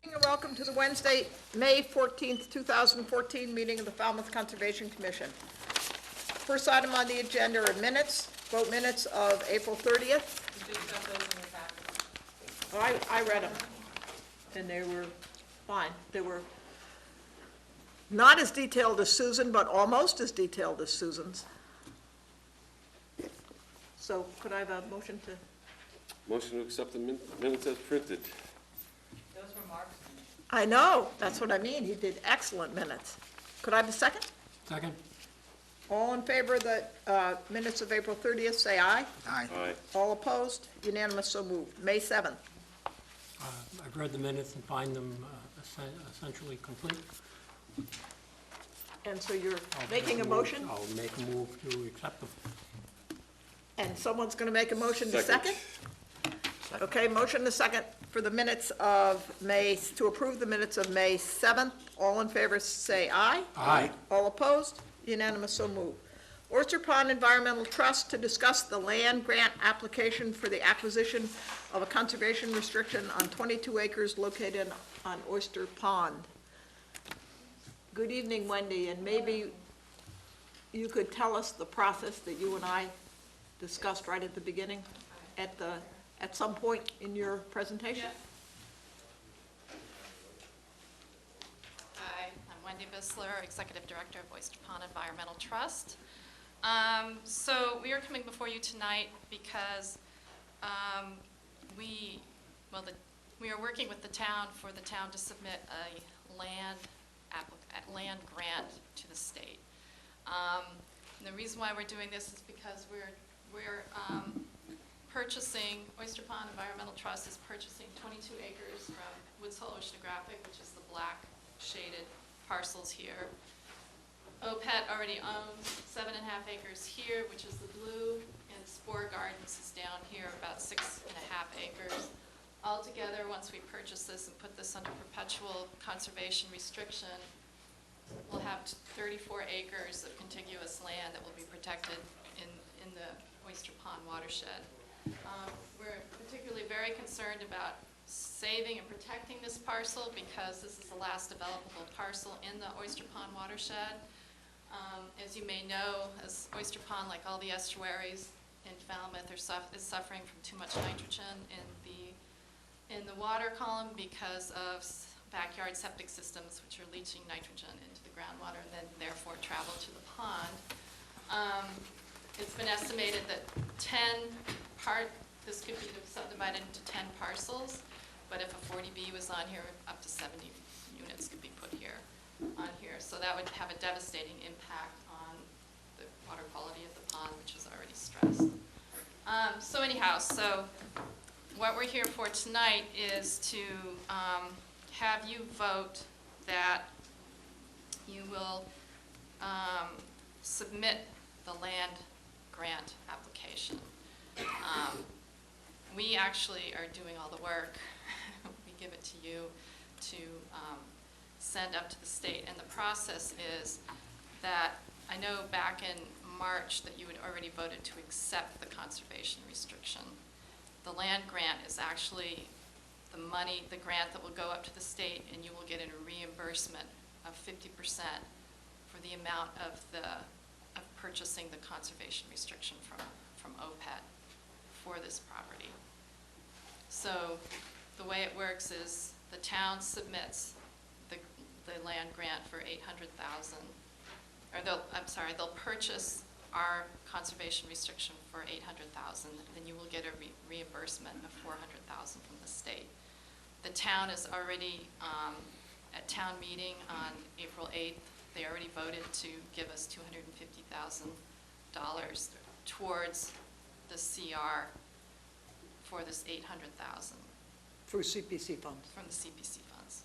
And welcome to the Wednesday, May 14th, 2014 meeting of the Falmouth Conservation Commission. First item on the agenda are minutes, vote minutes of April 30th. I read them, and they were fine. They were not as detailed as Susan, but almost as detailed as Susan's. So could I have a motion to? Motion to accept the minutes as printed. Those were Mark's. I know, that's what I mean. He did excellent minutes. Could I have a second? Second. All in favor of the minutes of April 30th, say aye. Aye. Aye. All opposed? Unanimous, so moved. May 7th. I've read the minutes and find them essentially complete. And so you're I'll making a move- motion, I'll make a move to accept them. and someone's going to make a motion to Second. second? Okay, motion to second for the minutes of May, to approve the minutes of May 7th. All in favor, say aye. Aye. All opposed? Unanimous, so moved. Oyster Pond Environmental Trust to discuss the land grant application for the acquisition of a conservation restriction on 22 acres located on Oyster Pond. Good evening, Wendy, and maybe you could tell us the process that you and I discussed right at the beginning, at some point in your presentation? Hi, I'm Wendy Bissler, Executive Director of Oyster Pond Environmental Trust. So we are coming before you tonight because we are working with the town for the town to submit a land grant to the state. And the reason why we're doing this is because we're purchasing, Oyster Pond Environmental Trust is purchasing 22 acres from Woods Hole Oceanographic, which is the black shaded parcels here. OPET already owns 7.5 acres here, which is the blue, and Spore Gardens is down here, about 6.5 acres. Altogether, once we purchase this and put this under perpetual conservation restriction, we'll have 34 acres of contiguous land that will be protected in the Oyster Pond watershed. We're particularly very concerned about saving and protecting this parcel because this is the last developable parcel in the Oyster Pond watershed. As you may know, as Oyster Pond, like all the estuaries in Falmouth, is suffering from too much nitrogen in the water column because of backyard septic systems which are leaching nitrogen into the groundwater and then therefore travel to the pond. It's been estimated that this could be subdivided into 10 parcels, but if a 40B was on here, up to 70 units could be put here, on here. So that would have a devastating impact on the water quality of the pond, which is already stressed. So anyhow, so what we're here for tonight is to have you vote that you will submit the land grant application. We actually are doing all the work. We give it to you to send up to the state. And the process is that I know back in March that you had already voted to accept the conservation restriction. The land grant is actually the money, the grant that will go up to the state, and you will get a reimbursement of 50% for the amount of purchasing the conservation restriction from OPET for this property. So the way it works is the town submits the land grant for $800,000, or they'll purchase our conservation restriction for $800,000, then you will get a reimbursement of $400,000 from the state. The town is already at town meeting on April 8th. They already voted to give us $250,000 towards the CR for this $800,000 Through CPC funds. from the CPC funds.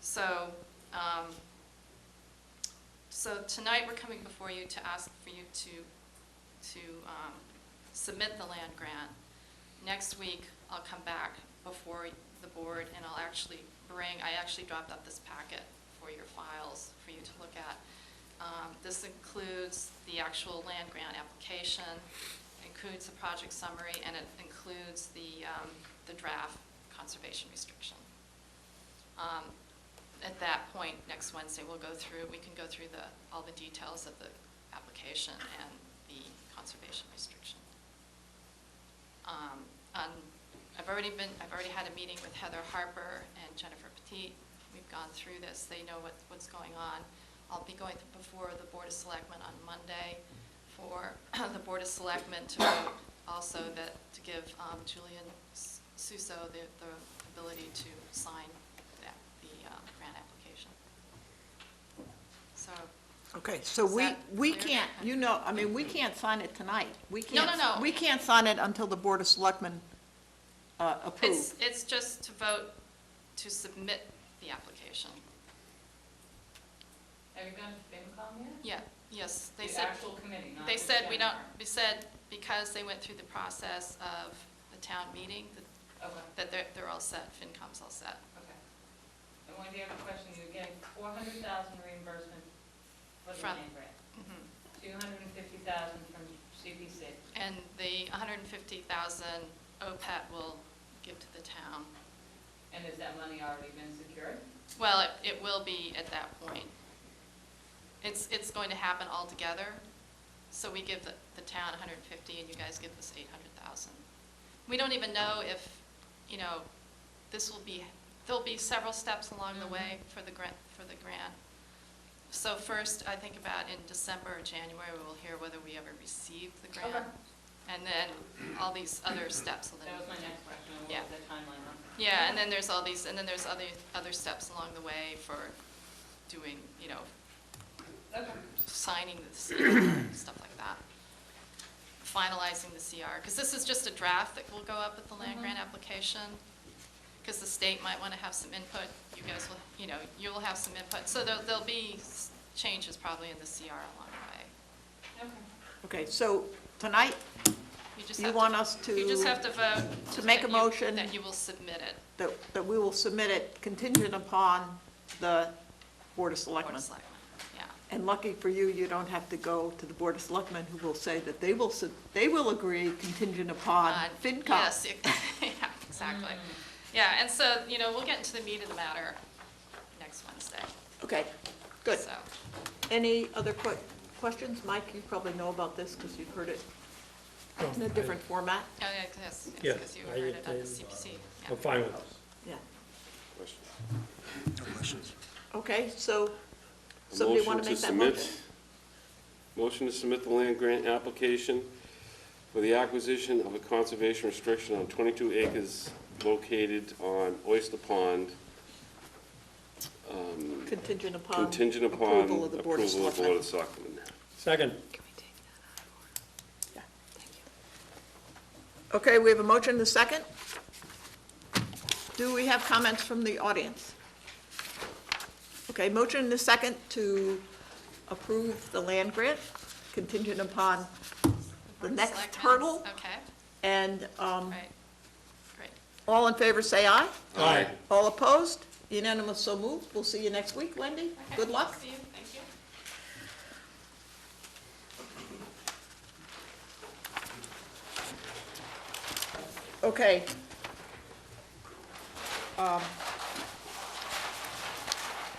So, so tonight we're coming before you to ask for you to submit the land grant. Next week I'll come back before the board and I actually dropped up this packet for your files for you to look at. This includes the actual land grant application, includes the project summary, and it includes the draft conservation restriction. At that point, next Wednesday, we can go through all the details of the application and the conservation restriction. I've already had a meeting with Heather Harper and Jennifer Petit. We've gone through this. They know what's going on. I'll be going before the Board of Selectmen on Monday for the Board of Selectmen to vote also to give Julian Suso the ability to sign the grant application. So. Okay, so Is that we clear? can't, we can't sign it tonight. We No, can't. no, no. We can't sign it until the Board of Selectmen approve. It's just to vote to submit the application. Have you gone to FinCom yet? Yeah, yes, they The said, actual committee, not they the said January. we said because they went through the process of the town meeting, Okay, that they're all set, FinCom's all set. okay. And when you have a question, you're getting $400,000 reimbursement for the From- land grant, Mhm. $250,000 from CPC. And the 150,000 OPET will give to the town. And has that money already been secured? Well, it will be at that point. It's going to happen all together. So we give the town 150 and you guys give us 800,000. We don't even know if, there'll be several steps along the way for the grant. So first, I think about in December or January, we will hear whether we ever received the grant. Okay. And then all these other steps. will then- That was my next question, and Yeah. what was the timeline on? Yeah, and then there's all these, and then there's other steps along the way for doing, Okay. signing the CR, stuff like that. Finalizing the CR, because this is just a draft that will go up with the land grant application, because the state might want to have some input, you guys will, you'll have some input, so there'll be changes probably in the CR along the way. Okay. Okay, so tonight, just you have want us You just to, have to vote. to make a that motion- That you will submit it, that we will submit it contingent upon the Board of Board Selectmen. of Selectmen, yeah. And lucky for you, you don't have to go to the Board of Selectmen, who will say that they will agree contingent upon FinCom. Yes, yeah, exactly. Yeah, and so, we'll get into the meat of the matter next Wednesday. Okay, good. So, Any other questions? Mike, you probably know about this because you've heard it in a different format. oh, yeah, yes, Yes, because you I heard it on the do, CPC. yeah. I'm fine with it. Yeah. Question. Okay, so A somebody want to motion make that submit- motion? Motion to submit the land grant application for the acquisition of a conservation restriction on 22 acres located on Oyster Pond, Contingent upon contingent upon approval of the Board of approval of the Selectmen. Board of Selectmen. Second, Yeah, thank you. Okay, we have a motion and a second. Do we have comments from the audience? Okay, motion and a second to approve the land grant contingent upon the Board of next Selectmen? hurdle. Okay, And right, great. all in favor, say aye. aye. All opposed? Unanimous, so moved. We'll see you next week, Wendy. Okay, Good luck. See you, thank you. Okay.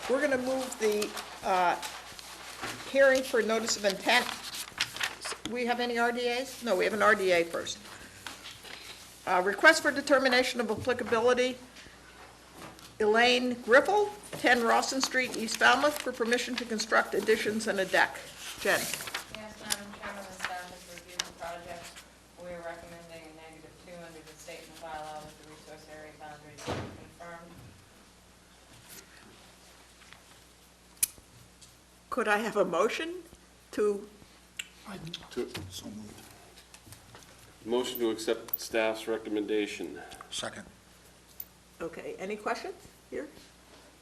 We're going to move the hearing for notice of intent. We have any RDAs? No, we have an RDA first. Request for determination of applicability, Elaine Griffel, 10 Rawson Street, East Falmouth, for permission to construct additions and a deck. Jen? Yes, Madam Chairman, the staff has reviewed the project. We are recommending a -2 under the statement bylaw with the resource area boundaries confirmed. Could I have a motion to, Motion to accept staff's recommendation. Second. okay, any questions here?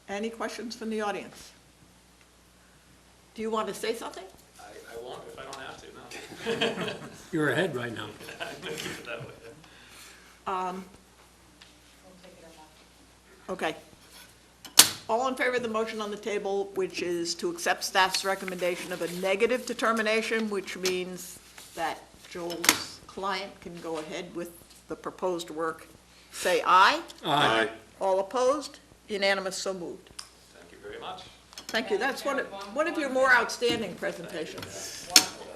Any questions from the audience? Do you want to say something? I won't if I don't have to, no. You're ahead right now. I'm gonna keep it that way. We'll take it up. Okay. All in favor of the motion on the table, which is to accept staff's recommendation of a negative determination, which means that Joel's client can go ahead with the proposed work, say aye. Aye. All opposed? Unanimous, so moved. Thank you very much. Thank you. That's one of your more outstanding presentations.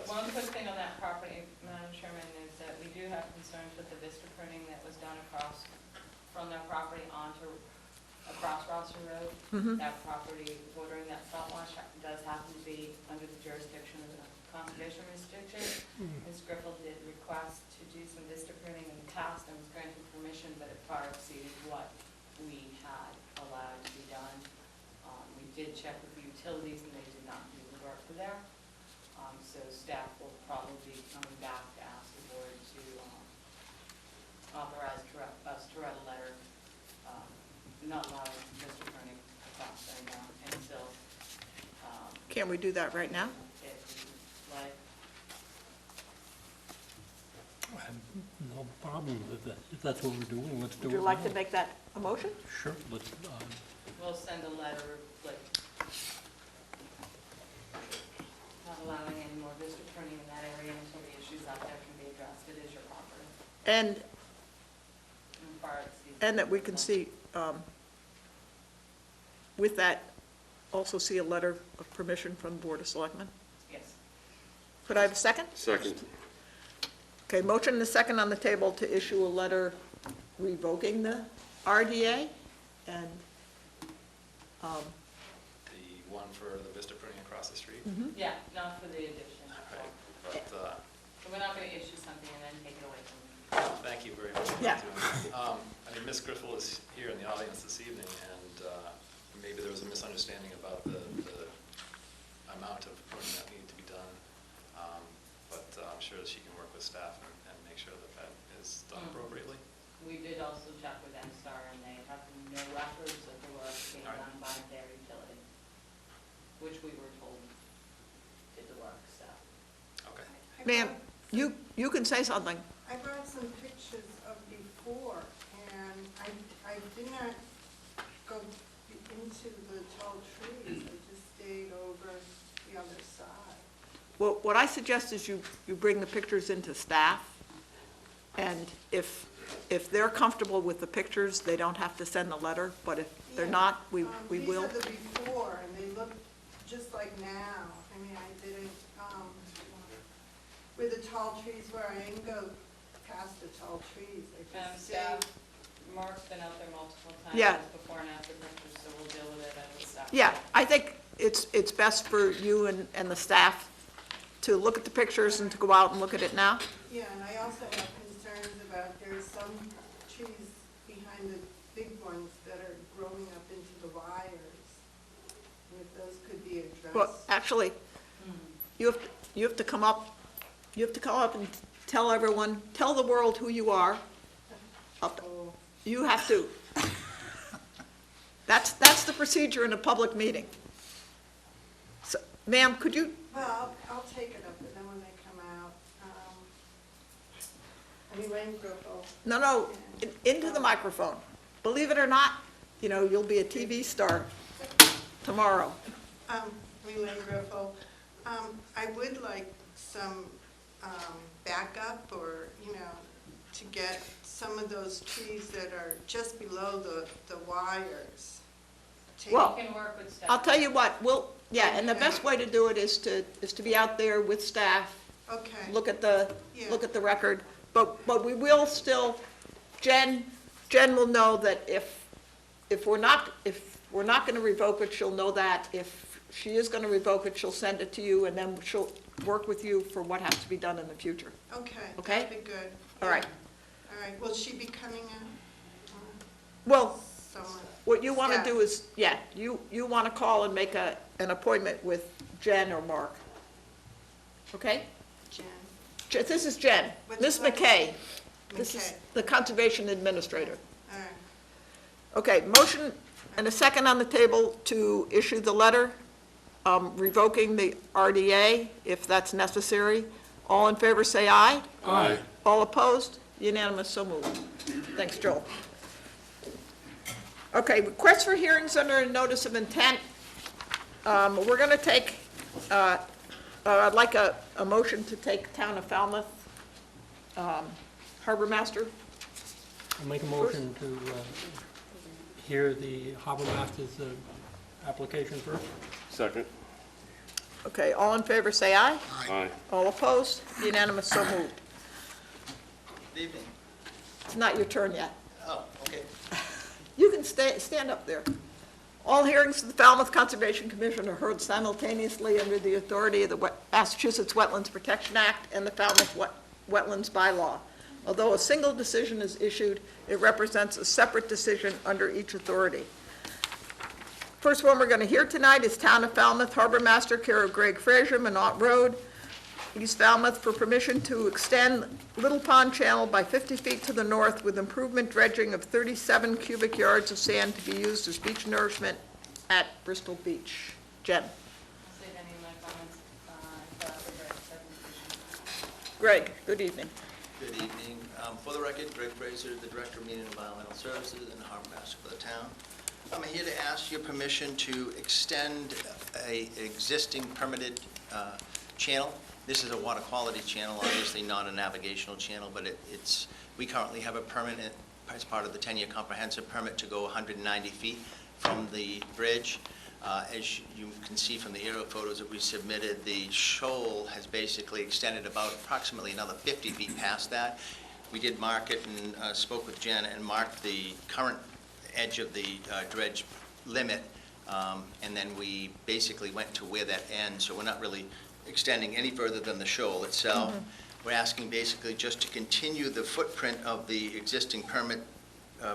One quick thing on that property, Madam Chairman, is that we do have concerns with the vista printing that was done from their property across Rosser Road. That property bordering that salt marsh does happen to be under the jurisdiction of the conservation restriction. Ms. Griffel did request to do some vista printing in the past and was granted permission, but it far exceeded what we had allowed to be done. We did check with the utilities and they did not do the work for there. So staff will probably be coming back to ask the board to authorize us to write a letter not allowing vista printing across there now until Can we do that right now? if we like. I have no problem with that. If that's what we're doing, let's do it Would you like now. to make that a motion? Sure, let's, We'll send a letter, like, not allowing any more vista printing in that area until the issues out there can be addressed. It is your property. And Far exceeds- that we can see, with that, also see a letter of permission from the Board of Selectmen. Yes. Could I have a second? Second. Okay, motion and a second on the table to issue a letter revoking the RDA, and, The one for the vista printing across the street. Yeah, not for the addition. Right, but, So we're not going to issue something and then take it away from you. thank you very much. for Yeah. doing that. I mean, Ms. Griffel is here in the audience this evening, and maybe there was a misunderstanding about the amount of printing that needed to be done. But I'm sure that she can work with staff and make sure that that is done appropriately. We did also check with M-Star, and they have no records of the work being All right. done by their utility, which we were told did the work, so. Okay. ma'am, you can say something. I brought some pictures of before, and I did not go into the tall trees, I just stayed over the other side. Well, what I suggest is you bring the pictures into staff, and if they're comfortable with the pictures, they don't have to send the letter, but if they're Yeah. not, we will. These are the before, and they look just like now. I mean, I didn't, with the tall trees where I didn't go past the tall trees, I just Staff, stayed. Mark's been out there multiple times. Yeah. with Before and after pictures, so we'll deal with it at the staff. Yeah, I think it's best for you and the staff to look at the pictures and to go out and look at it now. Yeah, and I also have concerns about there's some trees behind the big ones that are growing up into the wires. And if those could be Well, addressed. actually, you have to come up and tell everyone, tell the world who you are. Oh, You have to. That's the procedure in a public meeting. So, ma'am, could you, well, I'll take it up, and then when they come out, Elaine Griffel. no, into the microphone. Believe it or not, you'll be a TV star tomorrow. Elaine Griffel. I would like some backup or, to get some of those trees that are just below the wires. Take- Well, We can work with staff. I'll tell you what, and the best way to do it is to be out there with staff, Okay. look at the Yeah. record, but we will still, Jen will know that if we're not gonna revoke it, she'll know that. If she is gonna revoke it, she'll send it to you, and then she'll work with you for what has to be done in the future. Okay. Okay? That'd be good. All right. All right. Will she be coming in? Well, Someone? what you wanna Staff. do is, you wanna call and make an appointment with Jen or Mark. Okay? Jen? This is Jen, What's Miss your last McKay. name? This is McKay. the Conservation Administrator. All right. Okay, motion and a second on the table to issue the letter revoking the RDA, if that's necessary. All in favor, say aye. Aye. All opposed? Unanimous, so moved. Thanks, Joel. Okay, request for hearings under a notice of intent. We're going to take, I'd like a motion to take Town of Falmouth Harbor Master. I'll make a motion to hear the harbor master's application first. Second. Okay, all in favor, say aye. Aye. All opposed? Unanimous, so moved. Good evening. It's not your turn yet. Oh, okay. You can stand up there. All hearings of the Falmouth Conservation Commission are heard simultaneously under the authority of the Massachusetts Wetlands Protection Act and the Falmouth Wetlands Bylaw. Although a single decision is issued, it represents a separate decision under each authority. First one we're going to hear tonight is Town of Falmouth Harbor Master, care of Greg Frazier, Minot Road, East Falmouth, for permission to extend Little Pond Channel by 50 feet to the north with improvement dredging of 37 cubic yards of sand to be used as beach nourishment at Bristol Beach. Jen. I'll save any of my comments for after Greg's presentation. Greg, good evening. Good evening. For the record, Greg Fraser, the Director of Marine and Environmental Services and the Harbor Master for the town. I'm here to ask your permission to extend an existing permitted channel. This is a water quality channel, obviously not a navigational channel, but we currently have a permit as part of the 10-year comprehensive permit to go 190 feet from the bridge. As you can see from the aerial photos that we submitted, the shoal has basically extended about approximately another 50 feet past that. We did mark it and spoke with Jen and marked the current edge of the dredge limit, and then we basically went to where that ends, so we're not really extending any further than the shoal itself. Mm-hmm. We're asking basically just to continue the footprint of the existing permit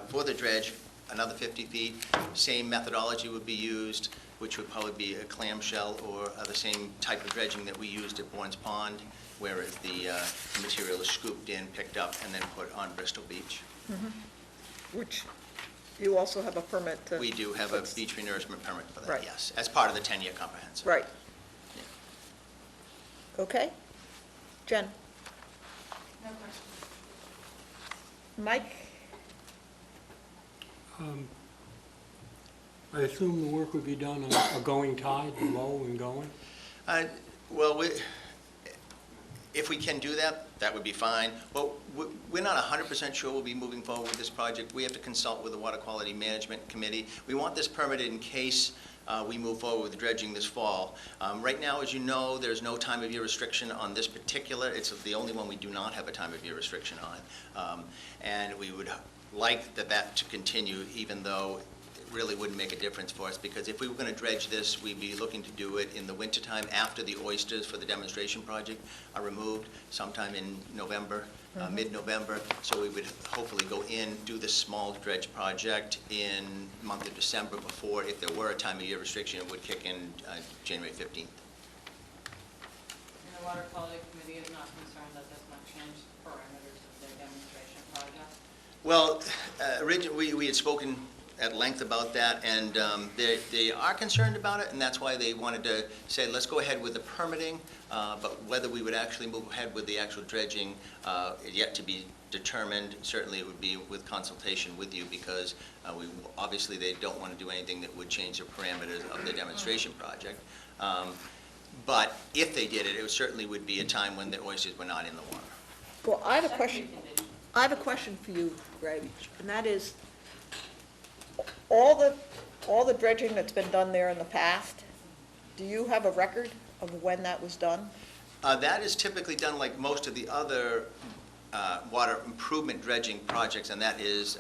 for the dredge, another 50 feet. Same methodology would be used, which would probably be a clamshell or the same type of dredging that we used at Bourne's Pond, whereas the material is scooped in, picked up, and then put on Bristol Beach. Mm-hmm. Which you also have a permit to... We do have a beach renourishment permit for that, Right. yes, as part of the 10-year comprehensive. Right. Yeah. Okay. Jen? No questions. Mike? I assume the work would be done on a going tide, low and going? Well, if we can do that, that would be fine. But we're not 100% sure we'll be moving forward with this project. We have to consult with the Water Quality Management Committee. We want this permitted in case we move forward with dredging this fall. Right now, as you know, there's no time of year restriction on this particular. It's the only one we do not have a time of year restriction on. And we would like that to continue, even though it really wouldn't make a difference for us, because if we were going to dredge this, we'd be looking to do it in the wintertime after the oysters for the demonstration project are removed, sometime in November, mid-November. So we would hopefully go in, do the small dredge project in the month of December before, if there were a time of year restriction, it would kick in January 15th. And the Water Quality Committee is not concerned that this might change the parameters of their demonstration project? Well, originally, we had spoken at length about that, and they are concerned about it, and that's why they wanted to say, let's go ahead with the permitting, but whether we would actually move ahead with the actual dredging yet to be determined. Certainly it would be with consultation with you, because obviously they don't want to do anything that would change the parameters of the demonstration project. But if they did it, it certainly would be a time when the oysters were not in the water. Well, I have a question. Condition. I have a question for you, Greg, and that is, all the dredging that's been done there in the past, do you have a record of when that was done? That is typically done like most of the other water improvement dredging projects, and that is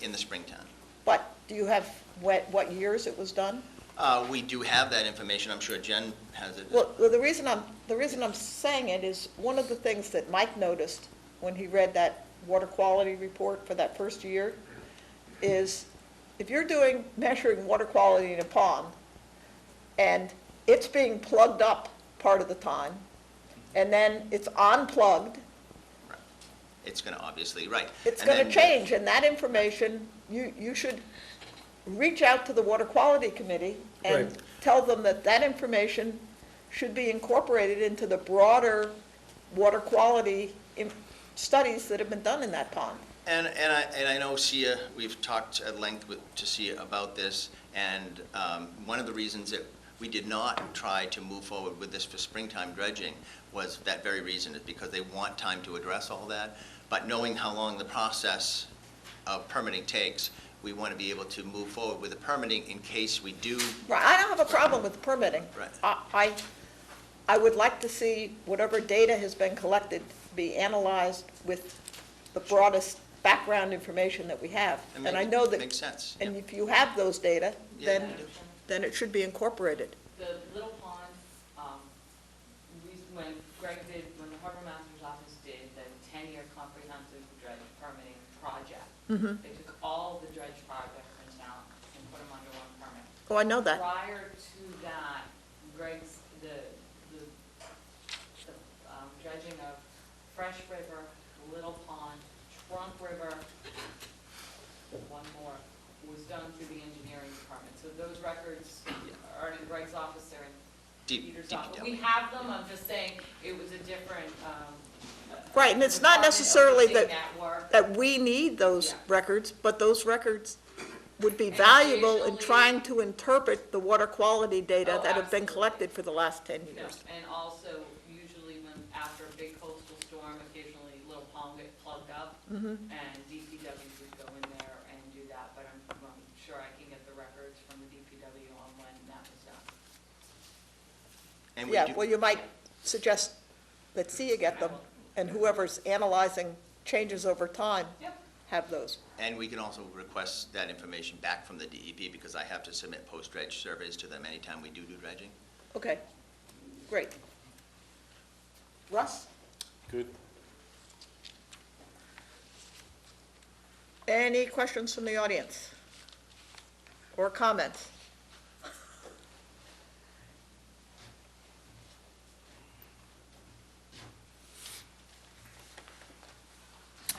in the springtime. But do you have what years it was done? We do have that information. I'm sure Jen has it. Well, the reason I'm saying it is one of the things that Mike noticed when he read that water quality report for that first year is, if you're measuring water quality in a pond, and it's being plugged up part of the time, and then it's unplugged, Right. It's going to obviously, right. it's And going to then- change, and that information, you should reach out to the Water Quality Committee and Right. tell them that information should be incorporated into the broader water quality studies that have been done in that pond. And I know Sia, we've talked at length to Sia about this, and one of the reasons that we did not try to move forward with this for springtime dredging was that very reason, is because they want time to address all that. But knowing how long the process of permitting takes, we want to be able to move forward with the permitting in case we do. Right, I don't have a problem with permitting. Right. I would like to see whatever data has been collected be analyzed with the broadest background information that we have. It And I know that. makes sense. And if you have those data, Yeah, then, I do. then it should be incorporated. The Little Pond, when the harbor master's office did the 10-year comprehensive dredge permitting project, they took all the dredge projects in town and put them under one permit. Oh, I know that. Prior to that, the dredging of Fresh River, Little Pond, Trunk River, one more, was done through the engineering department. So those records are in Greg's office, they're in Peter's office. We have them, I'm just saying, it was a different, Right, and it's not department necessarily overseeing that, work. that we need those Yeah. records, but those records would be And valuable in occasionally- trying to interpret the water quality data Oh, that have been absolutely. collected for the last 10 No, years. and also, usually when, after a big coastal storm, occasionally Little Pond get plugged up, and DPW would go in there and do that, but I'm sure I can get the records from the DPW on when that was done. And we Yeah, do- well, you might suggest that SEA get them, and whoever's analyzing changes over time Yep. have those. And we can also request that information back from the DEP, because I have to submit post-dredge surveys to them anytime we do dredging. Okay, great. Russ, Good. any questions from the audience? Or comments?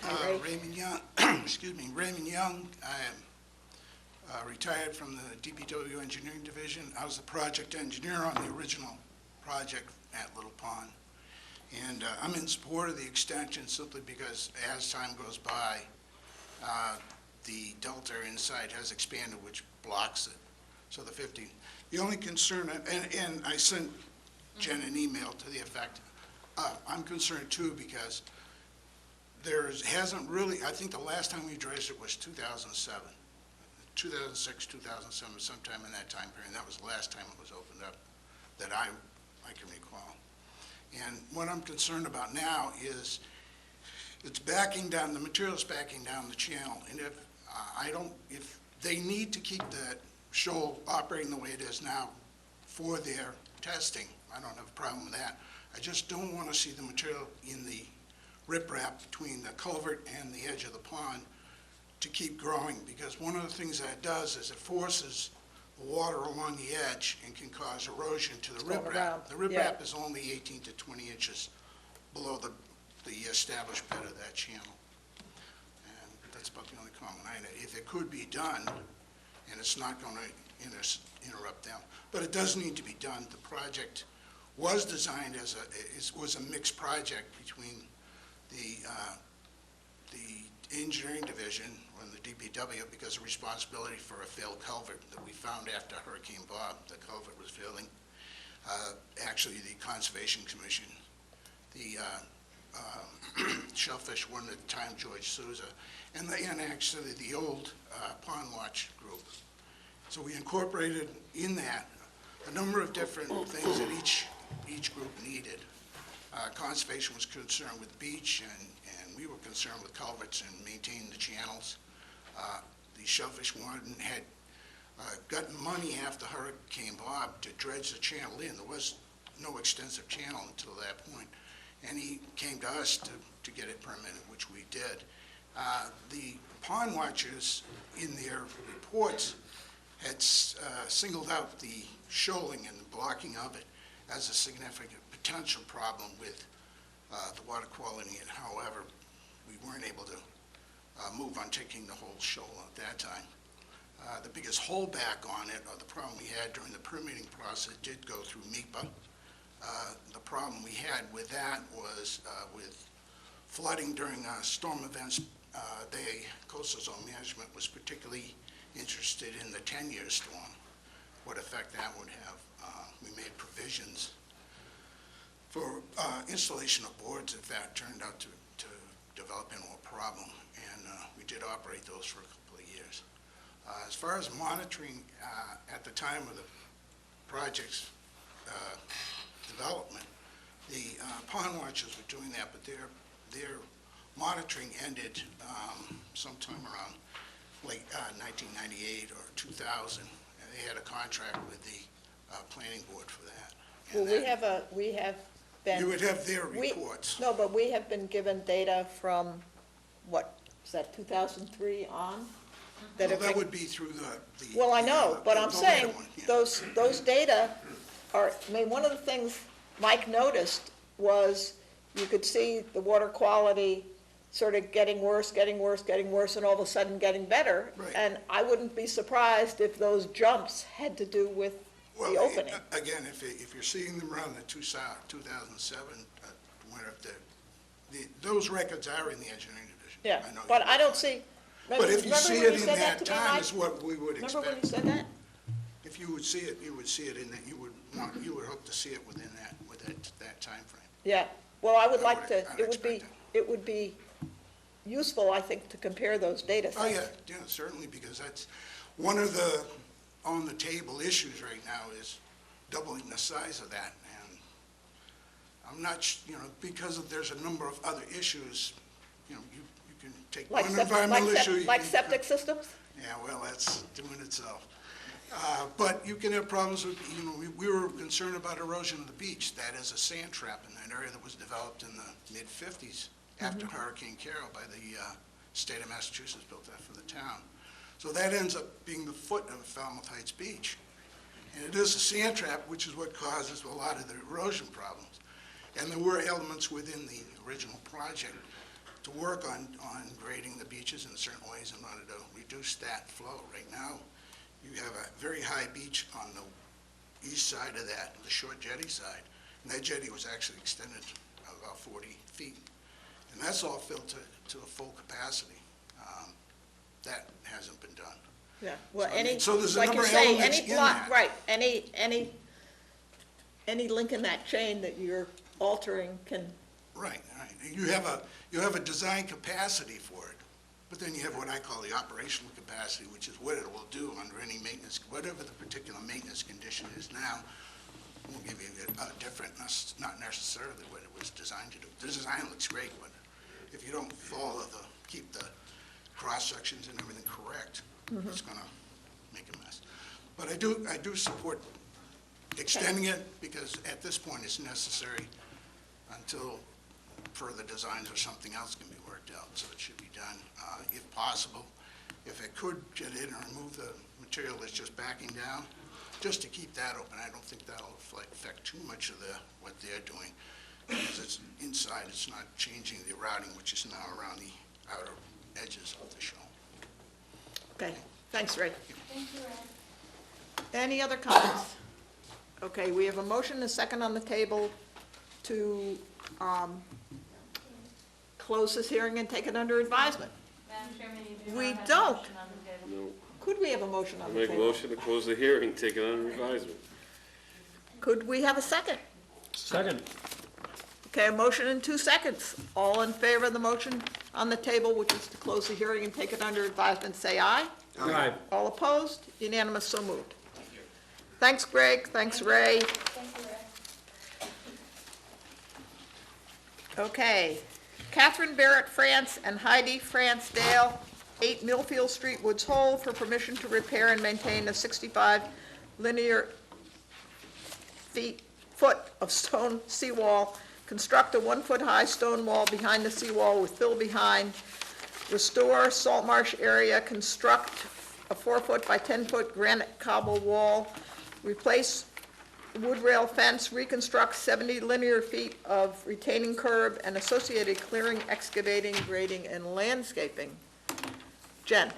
Ray. Raymond Young, excuse me, Raymond Young. I am retired from the DPW Engineering Division. I was the project engineer on the original project at Little Pond. And I'm in support of the extension simply because as time goes by, the delta inside has expanded, which blocks it. So the 50, the only concern, and I sent Jen an email to the effect, I'm concerned too because hasn't really, I think the last time we dredged it was 2007, 2006, 2007, sometime in that time period. That was the last time it was opened up that I can recall. And what I'm concerned about now is it's backing down, the material's backing down the channel. And if they need to keep that shoal operating the way it is now for their testing, I don't have a problem with that. I just don't want to see the material in the riprap between the culvert and the edge of the pond to keep growing, because one of the things that does is it forces the water along the edge and can cause erosion to the Going riprap. around, The yeah. riprap is only 18 to 20 inches below the established bed of that channel. And that's about the only comment I had. If it could be done, and it's not going to interrupt them, but it does need to be done. The project was designed was a mixed project between the engineering division and the DPW, because of responsibility for a failed culvert that we found after Hurricane Bob. The culvert was failing. Actually, the Conservation Commission, the Shellfish one at the time, George Souza, and actually the old Pond Watch group. So we incorporated in that a number of different things that each group needed. Conservation was concerned with beach, and we were concerned with culverts and maintaining the channels. The Shellfish Warden had gotten money after Hurricane Bob to dredge the channel in. There was no extensive channel until that point, and he came to us to get it permitted, which we did. The pond watchers, in their reports, had singled out the shoaling and the blocking of it as a significant potential problem with the water quality, and however, we weren't able to move on taking the whole shoal at that time. The biggest holdback on it, or the problem we had during the permitting process, did go through MEPA. The problem we had with that was with flooding during storm events. Coastal Zone Management was particularly interested in the 10-year storm, what effect that would have. We made provisions for installation of boards if that turned out to develop into a problem, and we did operate those for a couple of years. As far as monitoring, at the time of the project's development, the pond watchers were doing that, but their monitoring ended sometime around late 1998 or 2000. And they had a contract with the planning board for that. Well, And we have been. you would have their we- reports. No, but we have been given data from, what, is that 2003 on? Well, have that been- would be through the. Well, I know, but I'm the later saying, one, yeah. those data are, I mean, one of the things Mike noticed was you could see the water quality sort of getting worse, getting worse, getting worse, and all of a sudden getting better. Right. And I wouldn't be surprised if those jumps had to do with the Well, opening. again, if you're seeing them around the 2007, where those records are in the engineering division. Yeah, I know but you I know don't that. see, But remember if you when see you it in said that to me, time, Mike? is what we would Remember when you expect. said that? If you would see it, you would see it in that, you would hope to see it within that timeframe. Yeah, well, I would I like would- to, I'd it would be, expect it would be useful, I think, to compare those data sets. Oh, yeah, certainly, because that's one of the on-the-table issues right now is doubling the size of that. And I'm not, because there's a number of other issues, you can take one Like septic, environmental issue. like septic systems? Yeah, well, that's doing itself. But you can have problems with, we were concerned about erosion of the beach. That is a sand trap in that area that was developed in the mid-50s after Hurricane Carol by the state of Massachusetts built that for the town. So that ends up being the foot of Falmouth Heights Beach. And it is a sand trap, which is what causes a lot of the erosion problems. And there were elements within the original project to work on grading the beaches in certain ways in order to reduce that flow. Right now, you have a very high beach on the east side of that, the short jetty side. And that jetty was actually extended about 40 feet. And that's all filled to a full capacity. That hasn't been done. Yeah, well, So, I mean, any, so there's a like number you of say, elements any in block, that. right, any link in that chain that you're altering can, Right. You have a design capacity for it, but then you have what I call the operational capacity, which is what it will do under any maintenance, whatever the particular maintenance condition is now, will give you a different, not necessarily what it was designed to do. The design looks great, but if you don't keep the cross-sections and everything correct, it's gonna make a mess. But I do support extending it, because at this point, it's necessary until further designs or something else can be worked out, so it should be done, if possible. If it could get in and remove the material that's just backing down, just to keep that open. I don't think that'll affect too much of what they're doing, because it's inside, it's not changing the routing, which is now around the outer edges of the show. okay, thanks, Ray. Thank you, Ed. Any other comments? Okay, we have a motion and a second on the table to close this hearing and take it under advisement. Madam Chairman, you do We not have a don't. motion on the table. No. Could we have a motion I on the make a table? motion to close the hearing, take it under advisement. Could we have a second? Second. Okay, a motion in 2 seconds. All in favor of the motion on the table, which is to close the hearing and take it under advisement, say aye. Aye. All opposed? Unanimous, so moved. Thanks, Greg. Thanks, Ray. Thank you, Ed. Okay. Catherine Barrett France and Heidi France Dale, 8 Millfield Street, Woods Hole, for permission to repair and maintain a 65 linear foot of stone seawall, construct a 1-foot-high stone wall behind the seawall with fill behind, restore salt marsh area, construct a 4-foot by 10-foot granite cobble wall, replace wood rail fence, reconstruct 70 linear feet of retaining curb and associated clearing, excavating, grading, and landscaping. Jen? Yes,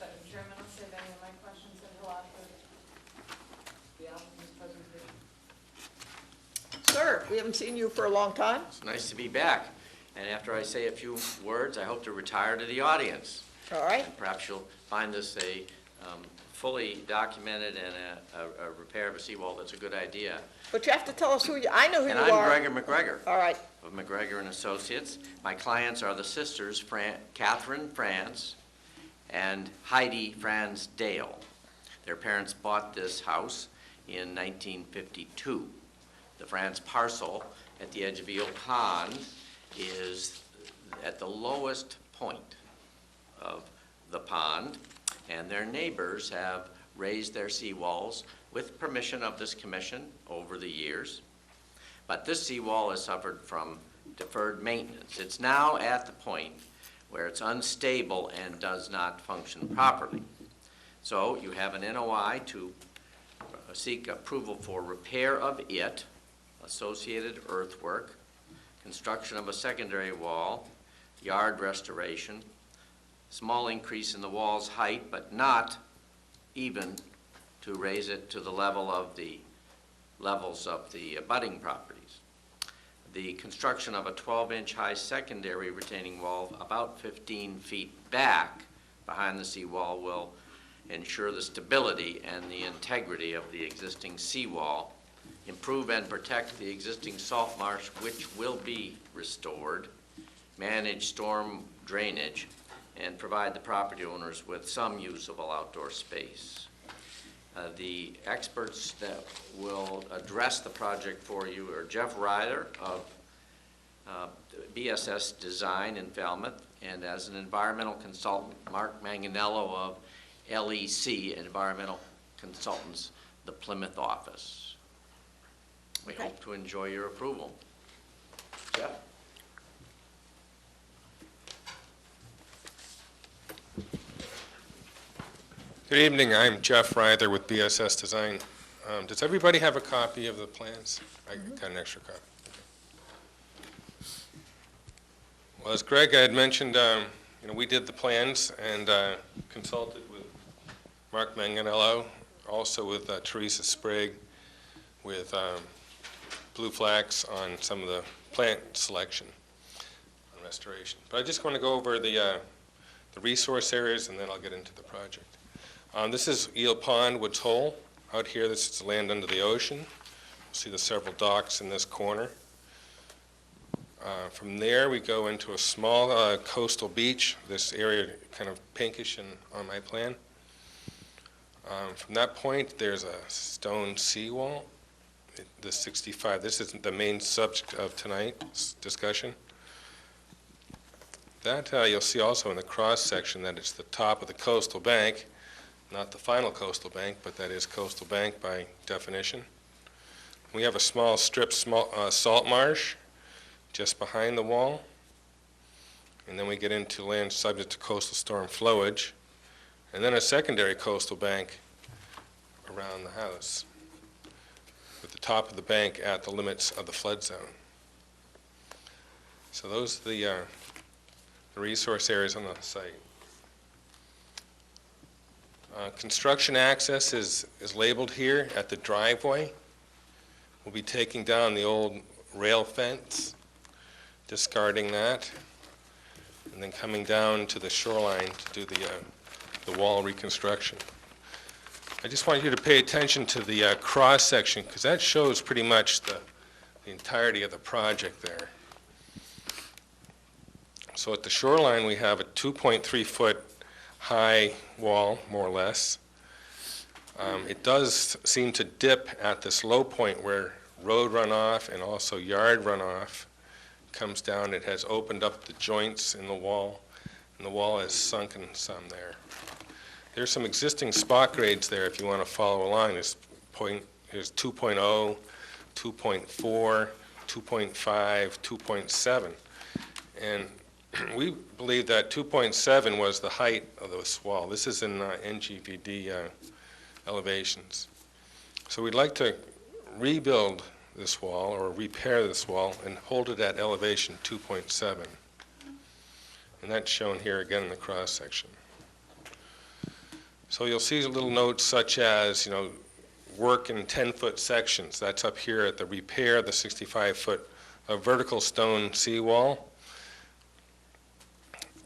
Madam Chairman, I'll save any of my questions until after the applicant's presentation. Sir, we haven't seen you for a long time. It's nice to be back. And after I say a few words, I hope to retire to the audience. All right. And perhaps you'll find this a fully documented and a repair of a seawall that's a good idea. But you have to tell us who you, I know who you And are. I'm Gregor McGregor All right. of McGregor and Associates. My clients are the sisters, Catherine France and Heidi Franz Dale. Their parents bought this house in 1952. The Franz parcel at the edge of Eel Pond is at the lowest point of the pond, and their neighbors have raised their seawalls with permission of this commission over the years. But this seawall has suffered from deferred maintenance. It's now at the point where it's unstable and does not function properly. So you have an NOI to seek approval for repair of it, associated earthwork, construction of a secondary wall, yard restoration, small increase in the wall's height, but not even to raise it to the level of the levels of the abutting properties. The construction of a 12-inch high secondary retaining wall about 15 feet back behind the seawall will ensure the stability and the integrity of the existing seawall, improve and protect the existing salt marsh, which will be restored, manage storm drainage, and provide the property owners with some usable outdoor space. The experts that will address the project for you are Jeff Ryder of BSS Design in Falmouth, and as an environmental consultant, Mark Manganello of LEC Environmental Consultants, the Plymouth office. We hope to enjoy your approval. Jeff? Good evening. I'm Jeff Ryther with BSS Design. Does everybody have a copy of the plans? I got an extra copy. Well, as Greg had mentioned, we did the plans and consulted with Mark Manganello, also with Teresa Sprague, with Blue Flax on some of the plant selection and restoration. But I just want to go over the resource areas, and then I'll get into the project. This is Eel Pond, Woods Hole. Out here, this is land under the ocean. You'll see the several docks in this corner. From there, we go into a small coastal beach. This area kind of pinkish on my plan. From that point, there's a stone seawall. The 65, this isn't the main subject of tonight's discussion. That you'll see also in the cross section that it's the top of the coastal bank. Not the final coastal bank, but that is coastal bank by definition. We have a small strip salt marsh just behind the wall. And then we get into land subject to coastal storm flowage. And then a secondary coastal bank around the house, with the top of the bank at the limits of the flood zone. So those are the resource areas on the site. Construction access is labeled here at the driveway. We'll be taking down the old rail fence, discarding that, and then coming down to the shoreline to do the wall reconstruction. I just want you to pay attention to the cross section, because that shows pretty much the entirety of the project there. So at the shoreline, we have a 2.3 foot high wall, more or less. It does seem to dip at this low point where road runoff and also yard runoff comes down. It has opened up the joints in the wall, and the wall has sunken some there. There's some existing spot grades there if you want to follow along. There's 2.0, 2.4, 2.5, 2.7. And we believe that 2.7 was the height of this wall. This is in NGVD elevations. So we'd like to rebuild this wall or repair this wall and hold it at elevation 2.7. And that's shown here again in the cross section. So you'll see little notes such as, work in 10-foot sections. That's up here at the repair of the 65-foot vertical stone seawall.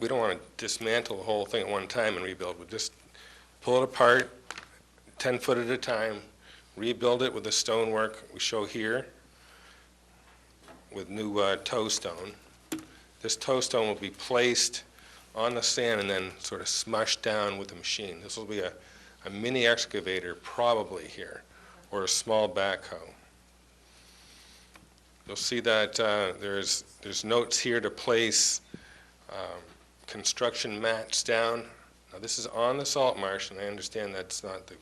We don't want to dismantle the whole thing at one time and rebuild. We'll just pull it apart 10 foot at a time, rebuild it with the stonework we show here with new toe stone. This toe stone will be placed on the sand and then sort of smushed down with the machine. This will be a mini excavator probably here, or a small backhoe. You'll see that there's notes here to place construction mats down. Now this is on the salt marsh, and I understand that's not the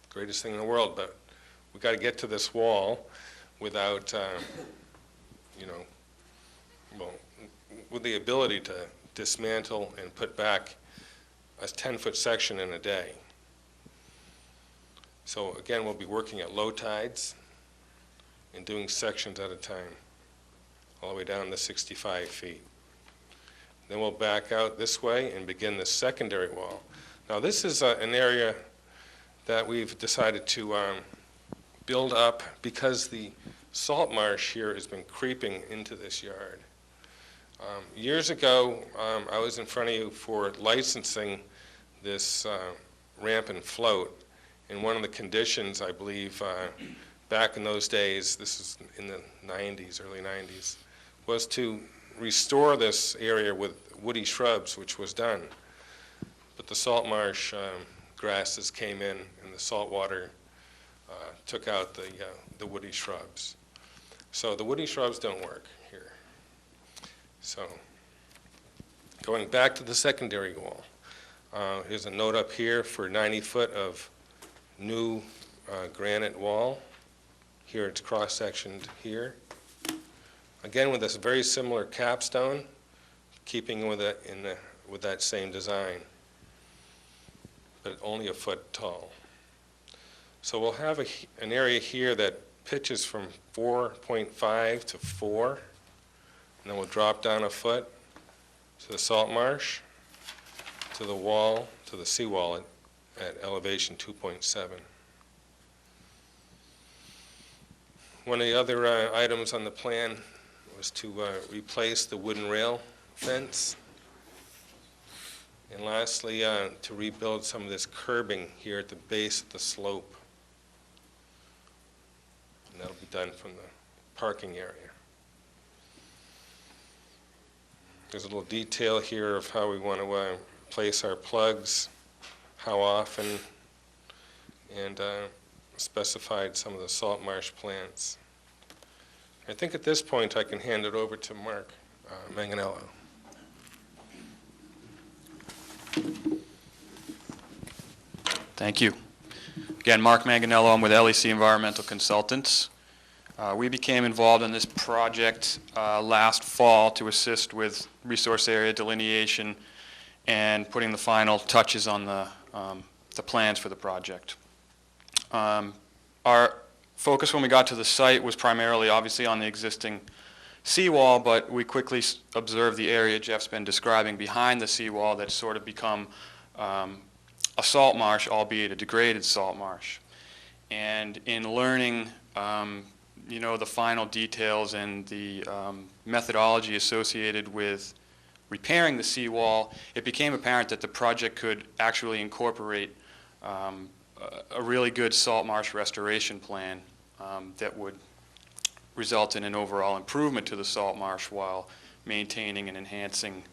greatest thing in the world, but we've got to get to this wall without, with the ability to dismantle and put back a 10-foot section in a day. So again, we'll be working at low tides and doing sections at a time, all the way down to 65 feet. Then we'll back out this way and begin the secondary wall. Now this is an area that we've decided to build up because the salt marsh here has been creeping into this yard. Years ago, I was in front of you for licensing this ramp and float, and one of the conditions, I believe, back in those days, this is in the 90s, early 90s, was to restore this area with woody shrubs, which was done. But the salt marsh grasses came in, and the salt water took out the woody shrubs. So the woody shrubs don't work here. So going back to the secondary wall, here's a note up here for 90 foot of new granite wall. Here it's cross-sectioned here. Again, with this very similar capstone, keeping with it with that same design, but only a foot tall. So we'll have an area here that pitches from 4.5 to 4, and then we'll drop down a foot to the salt marsh, to the wall, to the seawall at elevation 2.7. One of the other items on the plan was to replace the wooden rail fence. And lastly, to rebuild some of this curbing here at the base of the slope. And that'll be done from the parking area. There's a little detail here of how we want to place our plugs, how often, and specified some of the salt marsh plants. I think at this point I can hand it over to Mark Manganello. Thank you. Again, Mark Manganello, I'm with LEC Environmental Consultants. We became involved in this project last fall to assist with resource area delineation and putting the final touches on the plans for the project. Our focus when we got to the site was primarily obviously on the existing seawall, but we quickly observed the area Jeff's been describing behind the seawall that's sort of become a salt marsh, albeit a degraded salt marsh. And in learning the final details and the methodology associated with repairing the seawall, it became apparent that the project could actually incorporate a really good salt marsh restoration plan that would result in an overall improvement to the salt marsh while maintaining and enhancing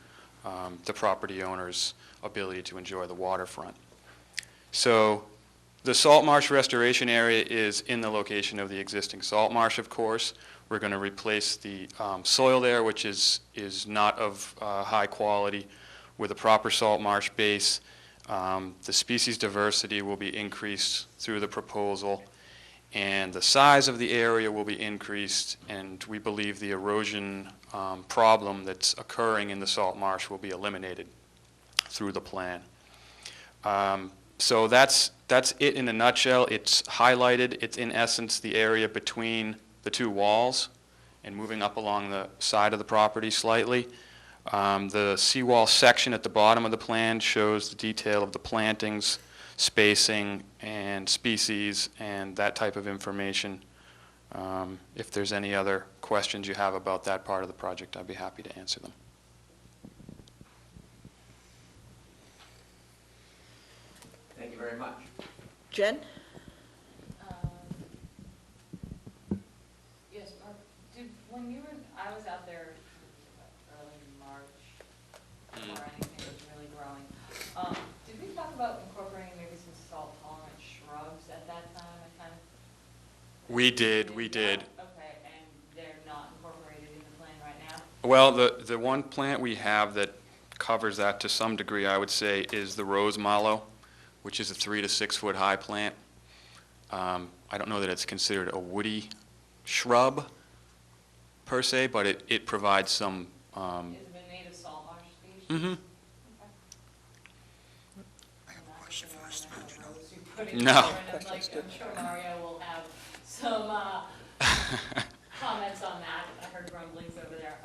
the property owner's ability to enjoy the waterfront. So the salt marsh restoration area is in the location of the existing salt marsh, of course. We're going to replace the soil there, which is not of high quality, with a proper salt marsh base. The species diversity will be increased through the proposal, and the size of the area will be increased, and we believe the erosion problem that's occurring in the salt marsh will be eliminated through the plan. So that's it in a nutshell. It's highlighted. It's in essence the area between the two walls and moving up along the side of the property slightly. The seawall section at the bottom of the plan shows the detail of the plantings, spacing, and species, and that type of information. If there's any other questions you have about that part of the project, I'd be happy to answer them. Thank you very much. Jen? Yes, Mark, I was out there early March, before anything was really Did we talk about incorporating maybe some salt tolerant shrubs at that time? I kind of. We did. Okay, and they're not incorporated in the plan right now? Well, the one plant we have that covers that to some degree, I would say, is the rose mallow, which is a 3 to 6 foot high plant. I don't know that it's considered a woody shrub per se, but it provides some. Is it a native salt marsh species? Mm-hmm. I have a question first, No. I'm sure Mario will have some comments on that. I heard grumblings over there.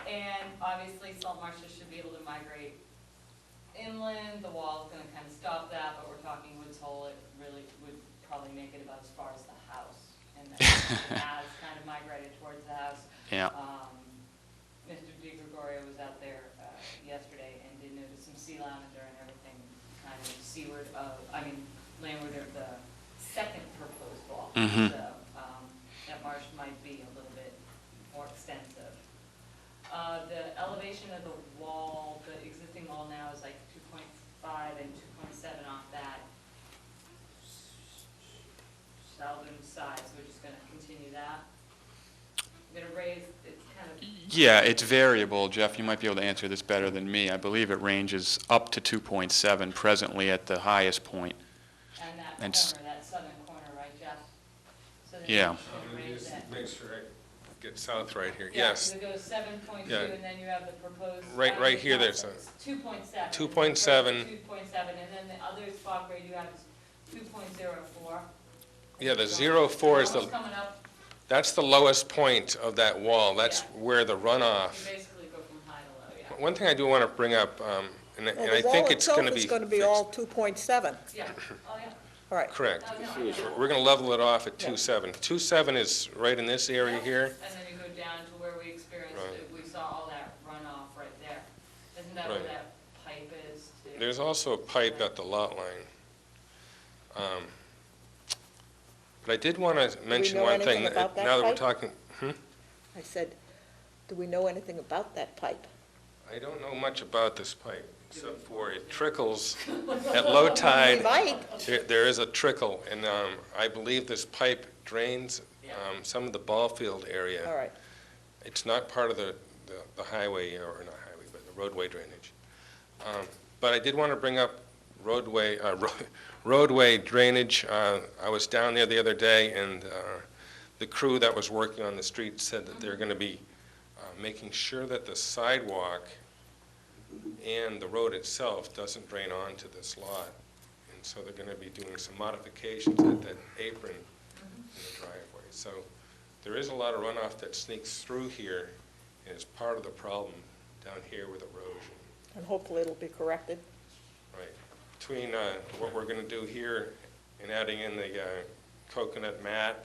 And obviously, salt marshes should be able to migrate inland. The wall's going to kind of stop that, but we're talking Woods Hole. It really would probably make it about as far as the house. And then it has kind of migrated towards the house. Yeah. Mr. DiGregorio was out there yesterday and did notice some sea lavender and everything kind of seaward of, landward of the second proposed wall. Mhm. So that marsh might be a little bit more extensive. The elevation of the wall, the existing wall now is like 2.5 and 2.7 off that southern side, so we're just going to continue that. We're going to raise, it's kind of. Yeah, it's variable. Jeff, you might be able to answer this better than me. I believe it ranges up to 2.7 presently at the highest point. And that And corner, that southern corner, right, Jeff? So then Yeah. you should raise that. Make sure I get south right here. Yeah, Yes. so it goes 7.2, Yeah. and then you have the proposed. Right here, there's a 2.7. 2.7. 2.7, and then the other spot grade you have is 2.04. Yeah, the 0.4 is Almost coming up, that's the lowest point of that wall. That's Yeah. where the you runoff. basically go from high to low, yeah. One thing I do want to bring up, and Well, I think it's going to be. the wall itself is going to be all 2.7, Yeah, oh, yeah. all right. Correct. Oh, no, I know. We're going to level it off at Yeah. 2.7. 2.7 is right in this area here. And then you go down to where we experienced, Right. we saw all that runoff right there. Isn't that where Right. that pipe is too? There's also a pipe at the lot line. But I did want to mention know one thing. anything about that Now that we're pipe? talking, I said, do we know anything about that pipe? I don't know much about this pipe, except for it trickles at low tide. We might. There is a trickle, and I believe this pipe drains some of the ball field area. All right. It's not part of the highway, or not highway, but the roadway drainage. But I did want to bring up roadway drainage. I was down there the other day, and the crew that was working on the street said that they're going to be making sure that the sidewalk and the road itself doesn't drain onto this lot. And so they're going to be doing some modifications at that apron in the driveway. So there is a lot of runoff that sneaks through here, and is part of the problem down here with erosion. And hopefully it'll be corrected. Right. Between what we're going to do here and adding in the coconut mat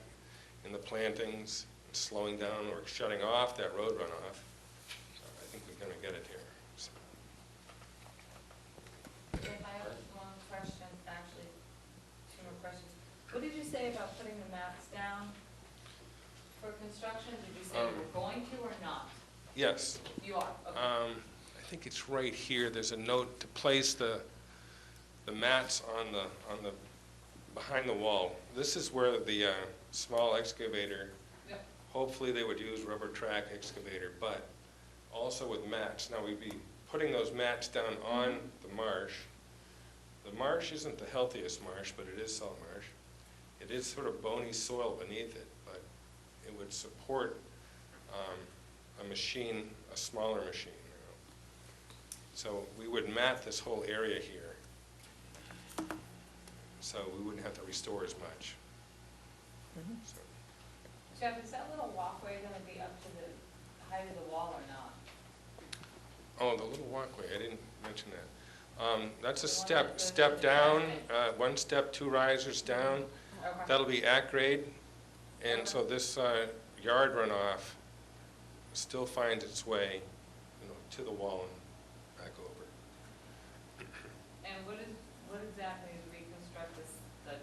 and the plantings, and slowing down or shutting off that road runoff, I think we're going to get it here. So, Okay, I have one question, actually, two more questions. What did you say about putting the mats down for construction? Did you say we're going to or not? yes. You are, okay. I think it's right here. There's a note to place the mats on the behind the wall. This is where the small excavator. Yep. Hopefully they would use rubber track excavator, but also with mats. Now we'd be putting those mats down on the marsh. The marsh isn't the healthiest marsh, but it is salt marsh. It is sort of bony soil beneath it, but it would support a machine, a smaller machine. So we would mat this whole area here, so we wouldn't have to restore as much. So, Jeff, is that little walkway going to be up to the height of the wall or not? oh, the little walkway, I didn't mention that. That's a The one step, that goes step to the down, driveway. one step, two risers down. Okay. That'll be at grade, and so this yard runoff still finds its way, to the wall and back over. And what exactly is reconstruct the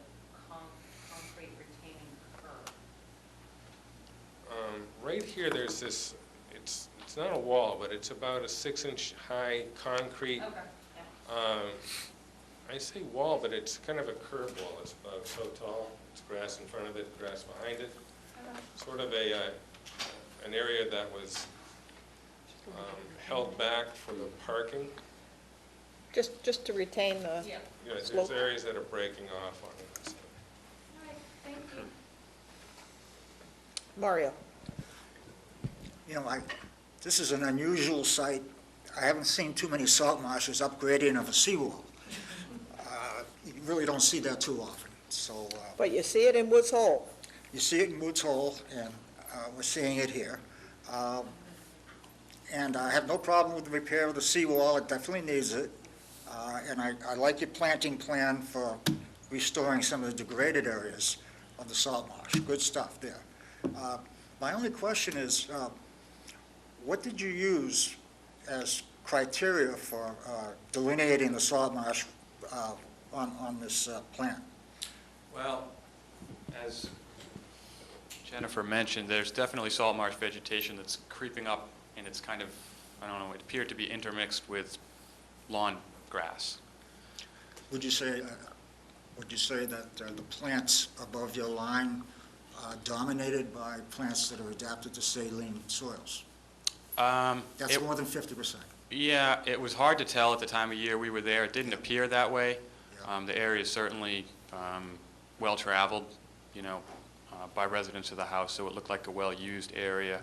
concrete retaining curb? Right here, there's this, it's not a wall, but it's about a 6-inch high concrete Okay, yeah. I say wall, but it's kind of a curved wall. It's about so tall. It's grass in front of it, grass behind it. Sort of an area that was held back for the parking. Just to retain the Yeah. Yeah, slope. there's areas that are breaking off on it. So. All right, thank you. Mario. You know, this is an unusual site. I haven't seen too many salt marshes upgrading of a seawall. You really don't see that too often. So But you see it in Woods Hole. you see it in Woods Hole, and we're seeing it here. And I have no problem with the repair of the seawall. It definitely needs it. And I like your planting plan for restoring some of the degraded areas of the salt marsh. Good stuff there. My only question is, what did you use as criteria for delineating the salt marsh on this plan? Well, as Jennifer mentioned, there's definitely salt marsh vegetation that's creeping up, and it's kind of, I don't know, it appeared to be intermixed with lawn grass. Would you say that the plants above your line are dominated by plants that are adapted to saline soils? That's more than 50%. Yeah, it was hard to tell at the time of year we were there. It didn't appear that way. The area is certainly well-traveled, you know, by residents of the house, so it looked like a well-used area.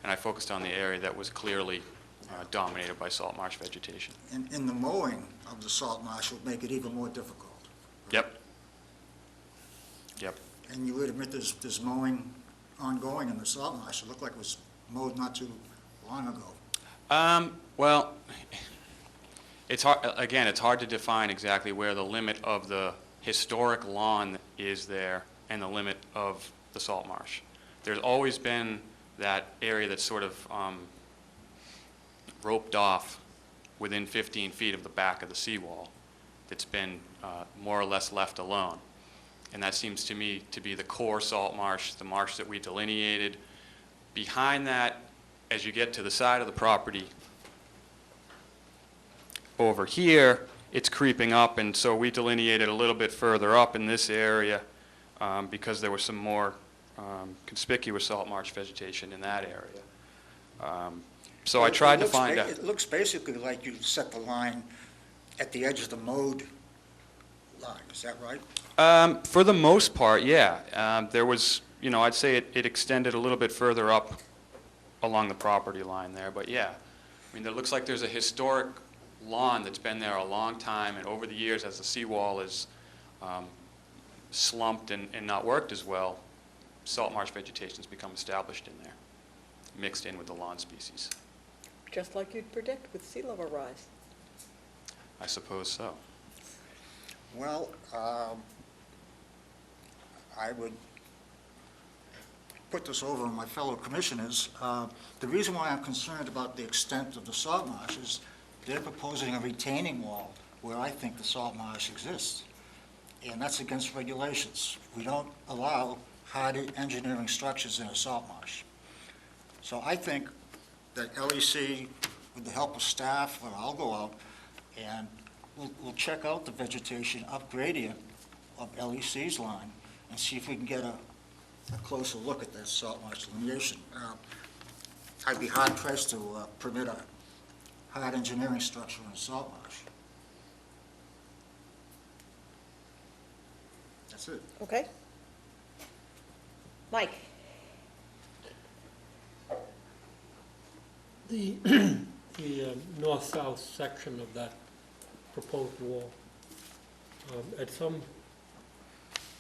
And I focused on the area that was clearly dominated by salt marsh vegetation. And the mowing of the salt marsh would make it even more difficult. Yep. Yep. And you would admit there's mowing ongoing in the salt marsh. It looked like it was mowed not too long ago. Well, it's hard, again, it's hard to define exactly where the limit of the historic lawn is there and the limit of the salt marsh. There's always been that area that's sort of roped off within 15 feet of the back of the seawall that's been more or less left alone. And that seems to me to be the core salt marsh, the marsh that we delineated. Behind that, as you get to the side of the property, over here, it's creeping up, and so we delineated a little bit further up in this area because there was some more conspicuous salt marsh vegetation in that area. So I tried to find out. It looks basically like you set the line at the edge of the mowed line. Is that right? For the most part, yeah. There was, you know, I'd say it extended a little bit further up along the property line there, but yeah. I mean, it looks like there's a historic lawn that's been there a long time, and over the years, as the seawall is slumped and not worked as well, salt marsh vegetation's become established in there, mixed in with the lawn species. Just like you'd predict with sea level rise. I suppose so. Well, I would put this over on my fellow commissioners. The reason why I'm concerned about the extent of the salt marsh is they're proposing a retaining wall where I think the salt marsh exists. And that's against regulations. We don't allow hard engineering structures in a salt marsh. So I think that LEC, with the help of staff, or I'll go out and we'll check out the vegetation up gradient of LEC's line and see if we can get a closer look at that salt marsh delineation. I'd be hard pressed to permit a hard engineering structure in a salt marsh. That's it. Okay? Mike? The north-south section of that proposed wall, at some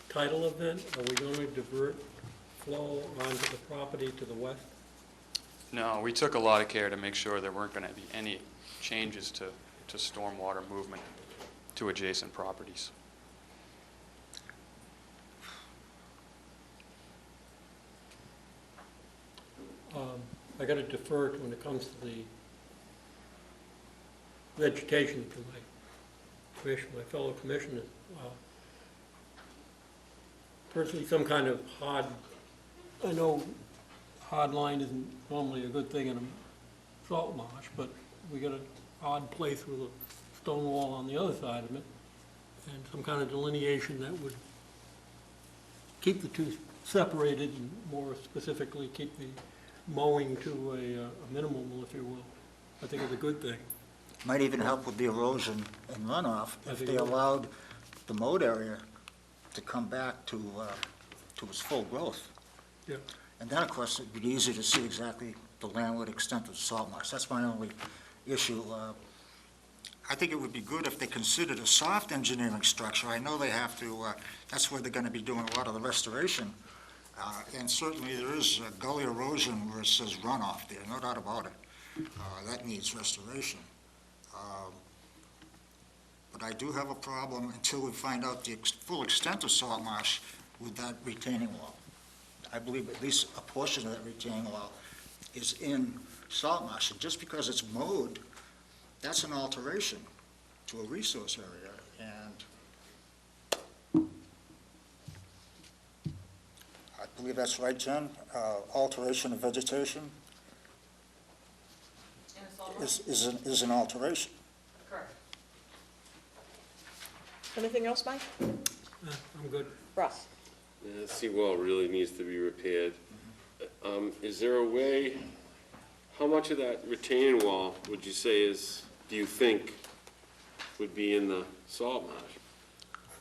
tidal event, are we going to divert flow onto the property to the west? No, we took a lot of care to make sure there weren't going to be any changes to stormwater movement to adjacent properties. I got to defer when it comes to the vegetation to my fellow commissioners. Personally, some kind of hard, I know hard line isn't normally a good thing in a salt marsh, but we got an odd place with a stone wall on the other side of it, and some kind of delineation that would keep the two separated and more specifically keep the mowing to a minimum, if you will. I think it's a good thing. Might even help with the erosion and runoff I if think they it will. allowed the mowed area to come back to its full growth. Yeah. And then, of course, it'd be easy to see exactly the landward extent of the salt marsh. That's my only issue. I think it would be good if they considered a soft engineering structure. I know they have to, that's where they're going to be doing a lot of the restoration. And certainly there is gully erosion where it says runoff there, no doubt about it. That needs restoration. But I do have a problem until we find out the full extent of salt marsh with that retaining wall. I believe at least a portion of that retaining wall is in salt marsh. And just because it's mowed, that's an alteration to a resource area. And I believe that's right, Jen. Alteration of vegetation In a salt marsh? is an alteration. Correct. Anything else, Mike? I'm good. Russ? The seawall really needs to be repaired. Is there a way, how much of that retaining wall would you say is, do you think, would be in the salt marsh?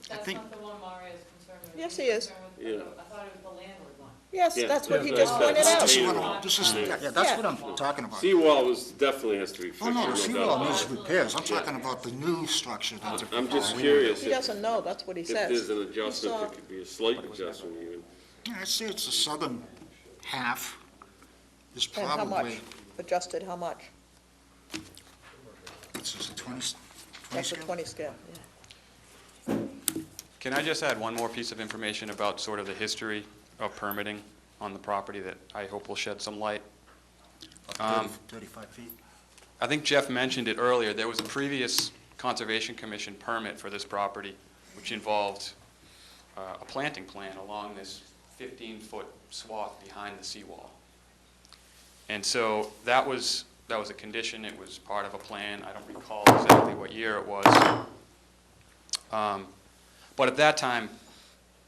That's think- not the one Mario's concerned with. Yes, He's he is. concerned with- Yeah. I thought it was the landward one. Yes, Yeah, that's what he yeah, just that's- pointed that's- out. This is Yeah. what that's what I'm talking about. Seawall definitely has to be fixed. Oh, no, the no doubt seawall about needs it. repairs. I'm talking about the new structure that they're I'm just proposing. curious He if doesn't know, that's what he if there's says. an adjustment, saw- it could be a slight adjustment even. Yeah, I'd say it's the southern half is And how much? probably, Adjusted how much? what's this, a 20 That's a scale? 20 scale, yeah. Can I just add one more piece of information about sort of the history of permitting on the property that I hope will shed some light? 35 feet. I think Jeff mentioned it earlier. There was a previous Conservation Commission permit for this property, which involved a planting plan along this 15-foot swath behind the seawall. And so that was a condition. It was part of a plan. I don't recall exactly what year it was. But at that time,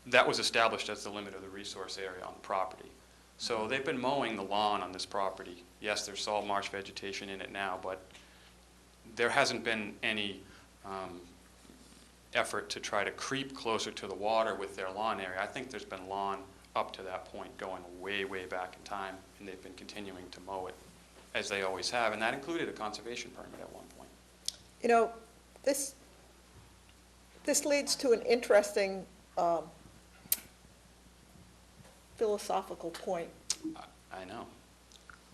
that was established as the limit of the resource area on the property. So they've been mowing the lawn on this property. Yes, there's salt marsh vegetation in it now, but there hasn't been any effort to try to creep closer to the water with their lawn area. I think there's been lawn up to that point going way, way back in time, and they've been continuing to mow it as they always have, and that included a conservation permit at one point. You know, this leads to an interesting philosophical point I know.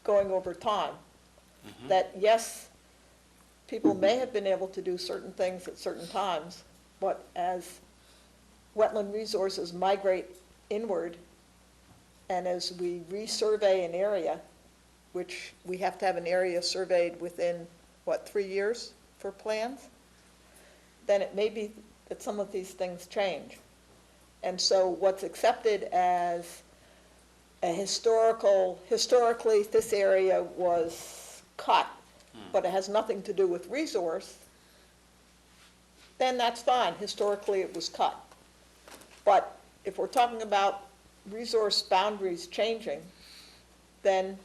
going over time. That yes, people may have been able to do certain things at certain times, but as wetland resources migrate inward, and as we resurvey an area, which we have to have an area surveyed within, what, 3 years for plans? Then it may be that some of these things change. And so what's accepted as a historically, this area was cut, but it has nothing to do with resource, then that's fine. Historically, it was cut. But if we're talking about resource boundaries changing, then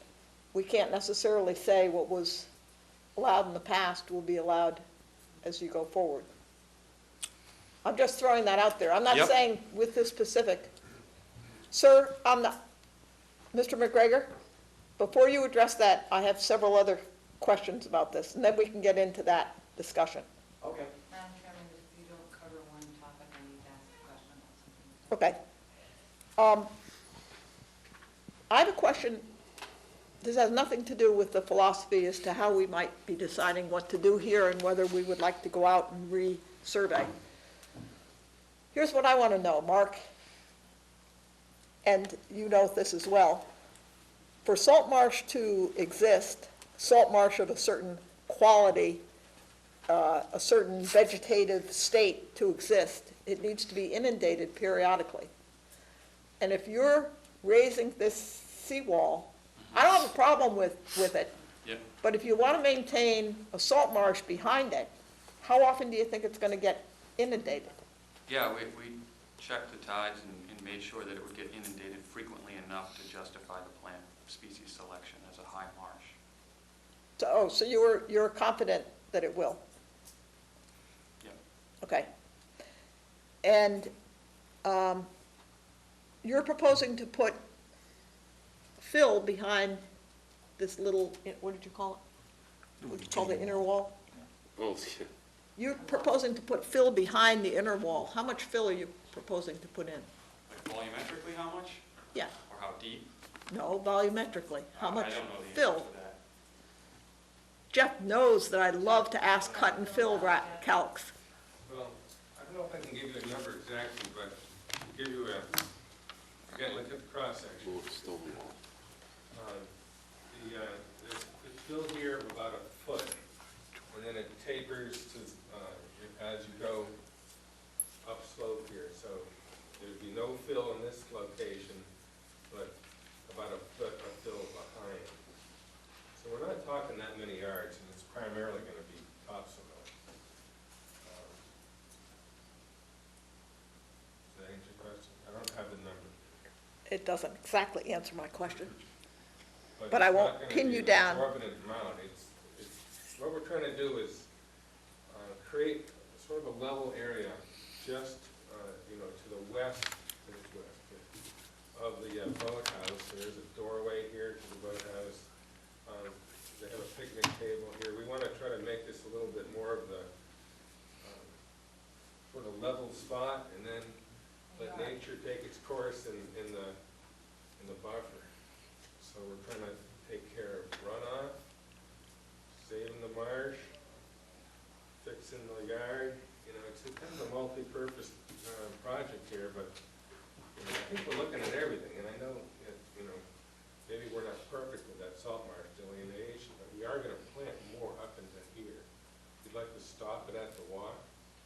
we can't necessarily say what was allowed in the past will be allowed as you go forward. I'm just throwing that out there. I'm not Yep. saying with this specific. Sir, Mr. McGregor, before you address that, I have several other questions about this, and then we can get into that discussion. Okay. Madam Chairman, if you don't cover one topic, I need to ask a question about something. Okay. I have a question. This has nothing to do with the philosophy as to how we might be deciding what to do here and whether we would like to go out and re-survey. Here's what I want to know, Mark, and you know this as well. For salt marsh to exist, salt marsh of a certain quality, a certain vegetative state to exist, it needs to be inundated periodically. And if you're raising this seawall, I don't have a problem with it, Yep. but if you want to maintain a salt marsh behind it, How often do you think it's gonna get inundated? Yeah, we checked the tides and made sure that it would get inundated frequently enough to justify the plant species selection as a high marsh. So you're confident that it will? Yep. Okay. And you're proposing to put fill behind this little, what did you call it? What did you call the inner wall? Oh, yeah. You're proposing to put fill behind the inner wall. How much fill are you proposing to put in? Like volumetrically, how much? Yeah, Or how deep? no, volumetrically. How much I don't know the answer fill? to that. Jeff knows that I love to ask cut and fill calcs. Well, I don't know if I can give you a number exactly, but to give you a, again, look at the cross-section. Oh, it's stone wall. It's filled here about a foot, and then it tapers to, as you go upslope here. So there'd be no fill in this location, but about a foot of fill behind. So we're not talking that many yards, and it's primarily going to be topsoil. Does that answer your question? I don't have the number. It doesn't exactly answer my question. But it's I not won't gonna pin be you an down. exorbitant amount. What we're trying to do is create sort of a level area just, to the west, of the boathouse. There's a doorway here to the boathouse. They have a picnic table here. We want to try to make this a little bit more of the sort of level spot, and then let nature take its course in the buffer. So we're trying to take care of runoff, saving the marsh, fixing the yard. It's kind of a multi-purpose project here, but I think we're looking at everything. And I know that, maybe we're not perfect with that salt marsh delineation, but we are going to plant more up into here. We'd like to stop it at the walk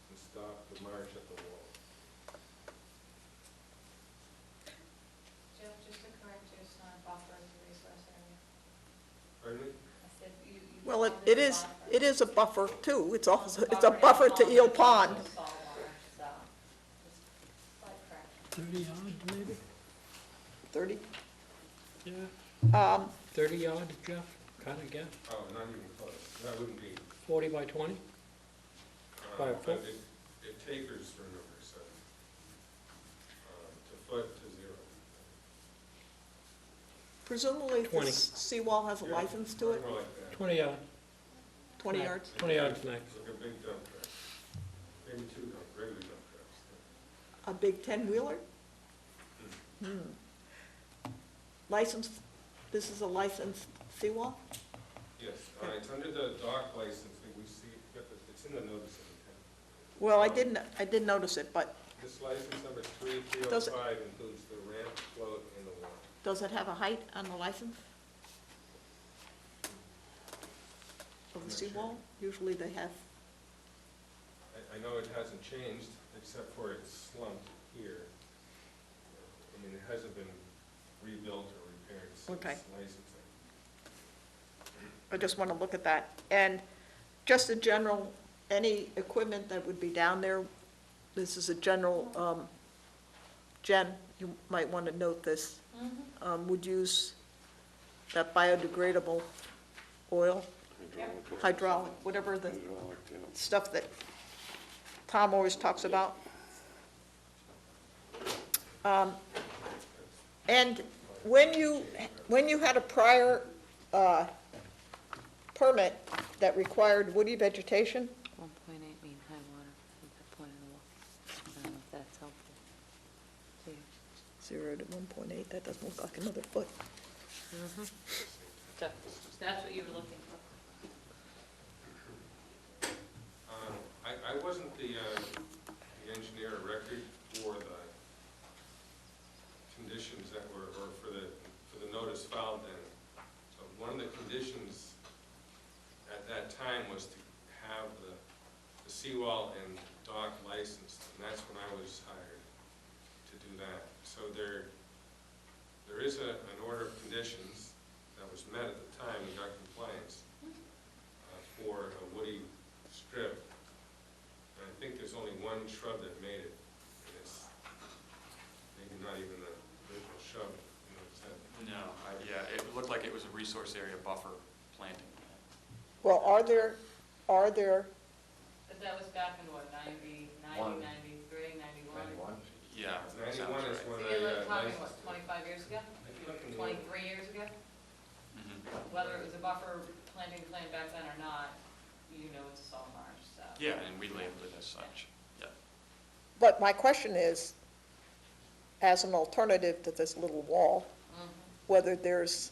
and stop the marsh at the wall. Jeff, just to correct you, it's not a buffer, it's a resource area. Pardon me? I said you Well, called it a is, buffer. it is a buffer too. It's also, It's it's a buffer to Eel it's Pond. also saltwater, so just slight correction. 30 yards, maybe? 30? Yeah. 30 yards, Jeff, kind of guess. Oh, not even close. That wouldn't be. 40 by 20? By a But foot? it tapers for a number, so, to foot to zero. Presumably 20. this seawall has a Yeah, license to it, more like that. 20 yards. 20 Max. yards? 20 yards max. Like a big dump truck. Maybe two regular dump trucks. A big 10-wheeler? Licensed, this is a licensed seawall? Yes, it's under the dock license that we see, it's in the notice of intent. Well, I did notice it, but This license number Does it- 3305 includes the ramp, float, and the wall. does it have a height on the license? Of the seawall? Usually they have, I know it hasn't changed, except for it's slumped here. I mean, it hasn't been rebuilt or repaired since Okay. licensing. I just want to look at that. And just a general, any equipment that would be down there, this is a general, Jen, you might want to note this, would use that biodegradable oil, hydraulic, whatever the Hydraulic, yeah. stuff that Tom always talks about. And when you had a prior permit that required woody vegetation, 1.8 mean high water at that point in the wall. I don't know if that's helpful. See? 0 to 1.8, that doesn't look like another foot. So that's what you were looking for. I wasn't the engineer of record for the conditions that were, or for the notice filed then. So one of the conditions at that time was to have the seawall and dock licensed, and that's when I was hired to do that. So there is an order of conditions that was met at the time, we got compliance for a woody strip it looked like it was a resource area buffer planting. Well, are there, But that was back in what, 90, 93, 91? Yeah, sounds 91 is right. when So you're I talking, licensed what, 25 years ago? If you look in the- 23 years ago? Mhm. Whether it was a buffer planting plan back then or not, you know it's a salt marsh, so. Yeah, and we labeled it as such, yeah. but my question is, as an alternative to this little wall, Mhm. whether there's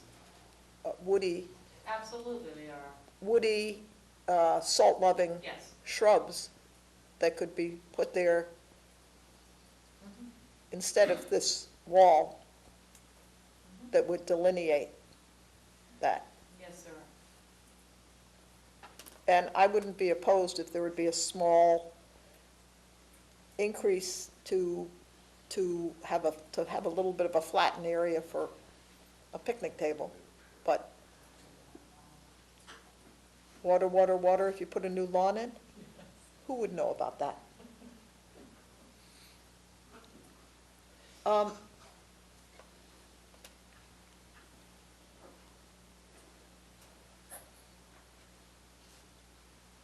woody, Absolutely, they are. salt-loving Yes. shrubs that could be put there Mhm. instead of this wall that would delineate that. Yes, sir. And I wouldn't be opposed if there would be a small increase to have a little bit of a flattened area for a picnic table. But water, water, water, if you put a new lawn in, who would know about that?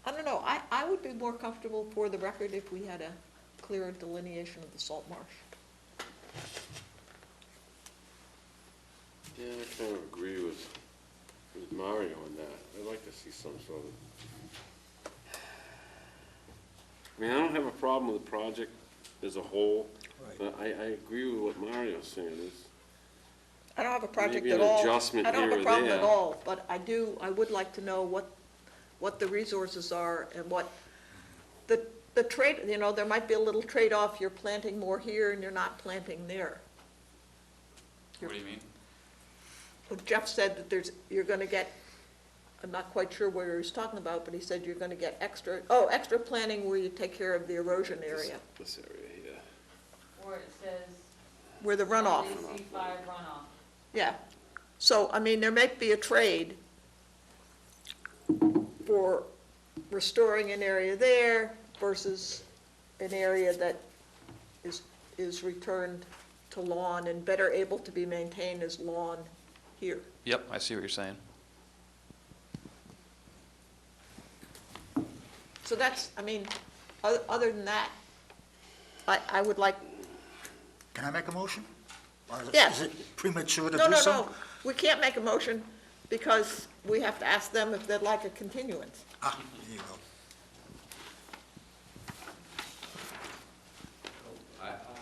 I don't know, I would be more comfortable for the record if we had a clearer delineation of the salt marsh. Yeah, I kind of agree with Mario on that. I'd like to see some sort of, I mean, I don't have a problem with the project as a whole, but I agree with what Mario's saying is, I don't have a project Maybe at an all. adjustment I don't have here a or problem at there. all, but I would like to know what the resources are and what the trade, there might be a little trade-off, you're planting more here and you're not planting there. What do you mean? Well, Jeff said that you're gonna get, I'm not quite sure what he was talking about, but he said you're gonna get extra planting where you take care of the erosion area, this area here. Or it says. where the runoff, C5 runoff. yeah. So, I mean, there may be a trade for restoring an area there versus an area that is returned to lawn and better able to be maintained as lawn here. Yep, I see what you're saying. So that's, I mean, other than that, I would like, Can I make a motion? Or Yes. Is it premature to no, do no, so? no, we can't make a motion because we have to ask them if they'd like a continuance. Ah, there you go.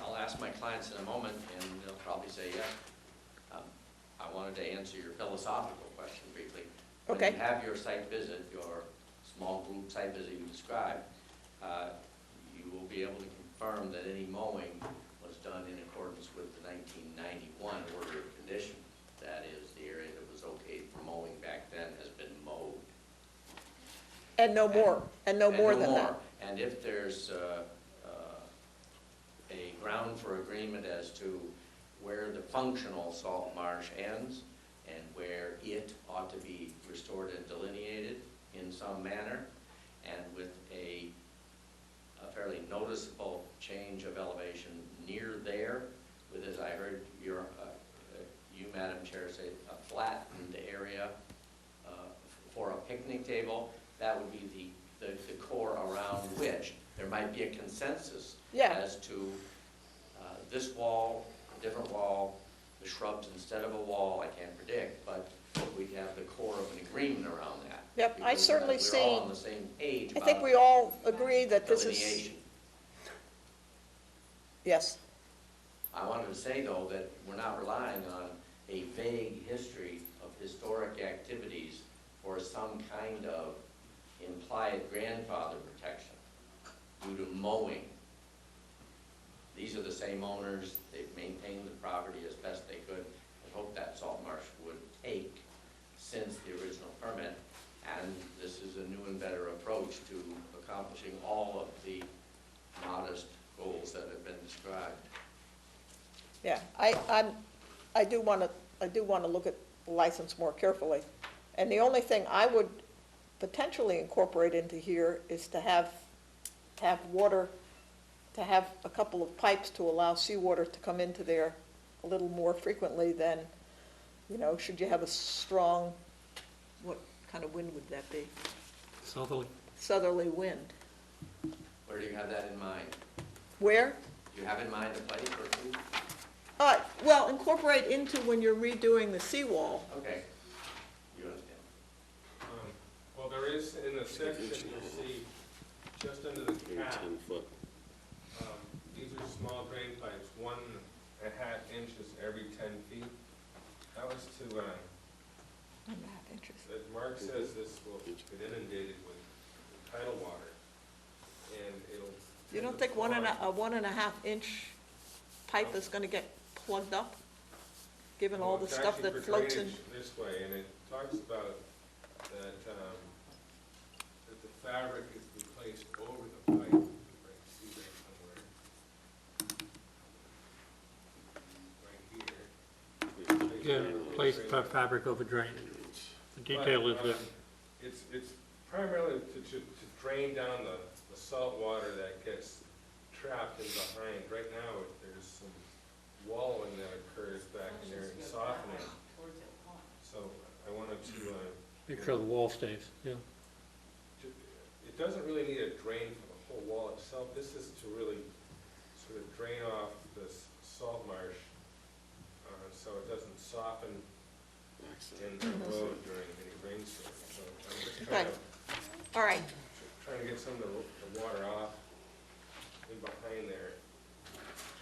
I'll ask my clients in a moment, and they'll probably say yes. I wanted to answer your philosophical question briefly. Okay. When you have your site visit, your small group site visit you described, you will be able to confirm that any mowing was done in accordance with the 1991 order of condition. That is, the area that was okayed for mowing back then has been mowed. And no more, and no more than that. And if there's a ground for agreement as to where the functional salt marsh ends and where it ought to be restored and delineated in some manner, and with a fairly noticeable change of elevation near there, with, as I heard you, Madam Chair, say a flattened area for a picnic table, that would be the core around which there might be a consensus Yeah. as to this wall, a different wall, the shrubs instead of a wall, I can't predict, but we'd have the core of an agreement around that. Yep, I Because certainly we're all see- on the same page I think about we all agree that this is, delineation. yes, I wanted to say, though, that we're not relying on a vague history of historic activities for some kind of implied grandfather protection due to mowing. These are the same owners, they've maintained the property as best they could, and hope that salt marsh would take since the original permit, and this is a new and better approach to accomplishing all of the modest goals that have been described. yeah. I do want to look at the license more carefully. And the only thing I would potentially incorporate into here is to have water, to have a couple of pipes to allow seawater to come into there a little more frequently than You know, should you have a strong, what kind of wind would that be? Southerly. Southerly wind. Where do you have that in mind? Where? Do you have in mind a place or two? Well, incorporate into when you're redoing the seawall. Okay, you understand. Well, there is, in the section, you'll see, just under the Maybe cap, 10 foot. these are small drain pipes, 1.5 inches every 10 feet. That was to, 1.5 inches. Mark says this will get inundated with tidal water, and it'll. You don't think a 1.5 inch pipe is gonna get plugged up, given all the stuff that floats in? It's actually for drainage this way, and it talks about that, that the fabric is to be placed over the pipe. You might see that somewhere. Right here. Yeah, place fabric over drain. The detail is that. It's primarily to drain down the salt water that gets trapped in behind. Right now, there's some wallowing that occurs back in there and softening. So I wanted to, Make sure the wall stays, yeah. it doesn't really need a drain for the whole wall itself. This is to really sort of drain off this salt marsh, so it doesn't soften in the road during any rainstorm. So I'm just trying Okay. to, All right, trying to get some of the water off in behind there.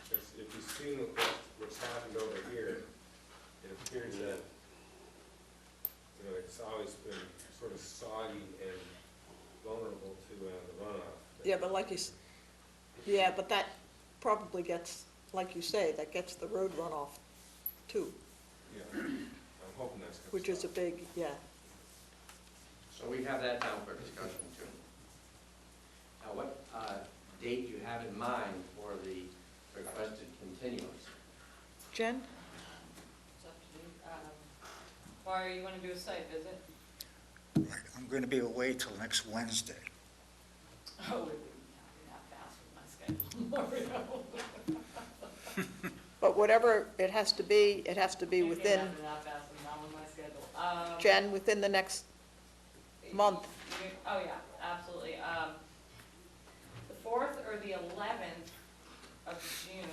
Because if you've seen what's happened over here, it appears that, you know, it's always been sort of soggy and vulnerable to the runoff. yeah, but like yeah, but that probably gets, like you say, that gets the road runoff too, Yeah, I'm hoping that's gonna which is a stop. big, yeah. So we have that down for discussion too. Now, what date do you have in mind for the requested continuance? Jen? It's up to you. Or you want to do a site visit? I'm going to be away till next Wednesday. Oh, we're not fast with my schedule. But whatever it has to be within, Not fast, I'm not with my schedule. Jen, within the next month. Oh, yeah, absolutely. The 4th or the 11th of June,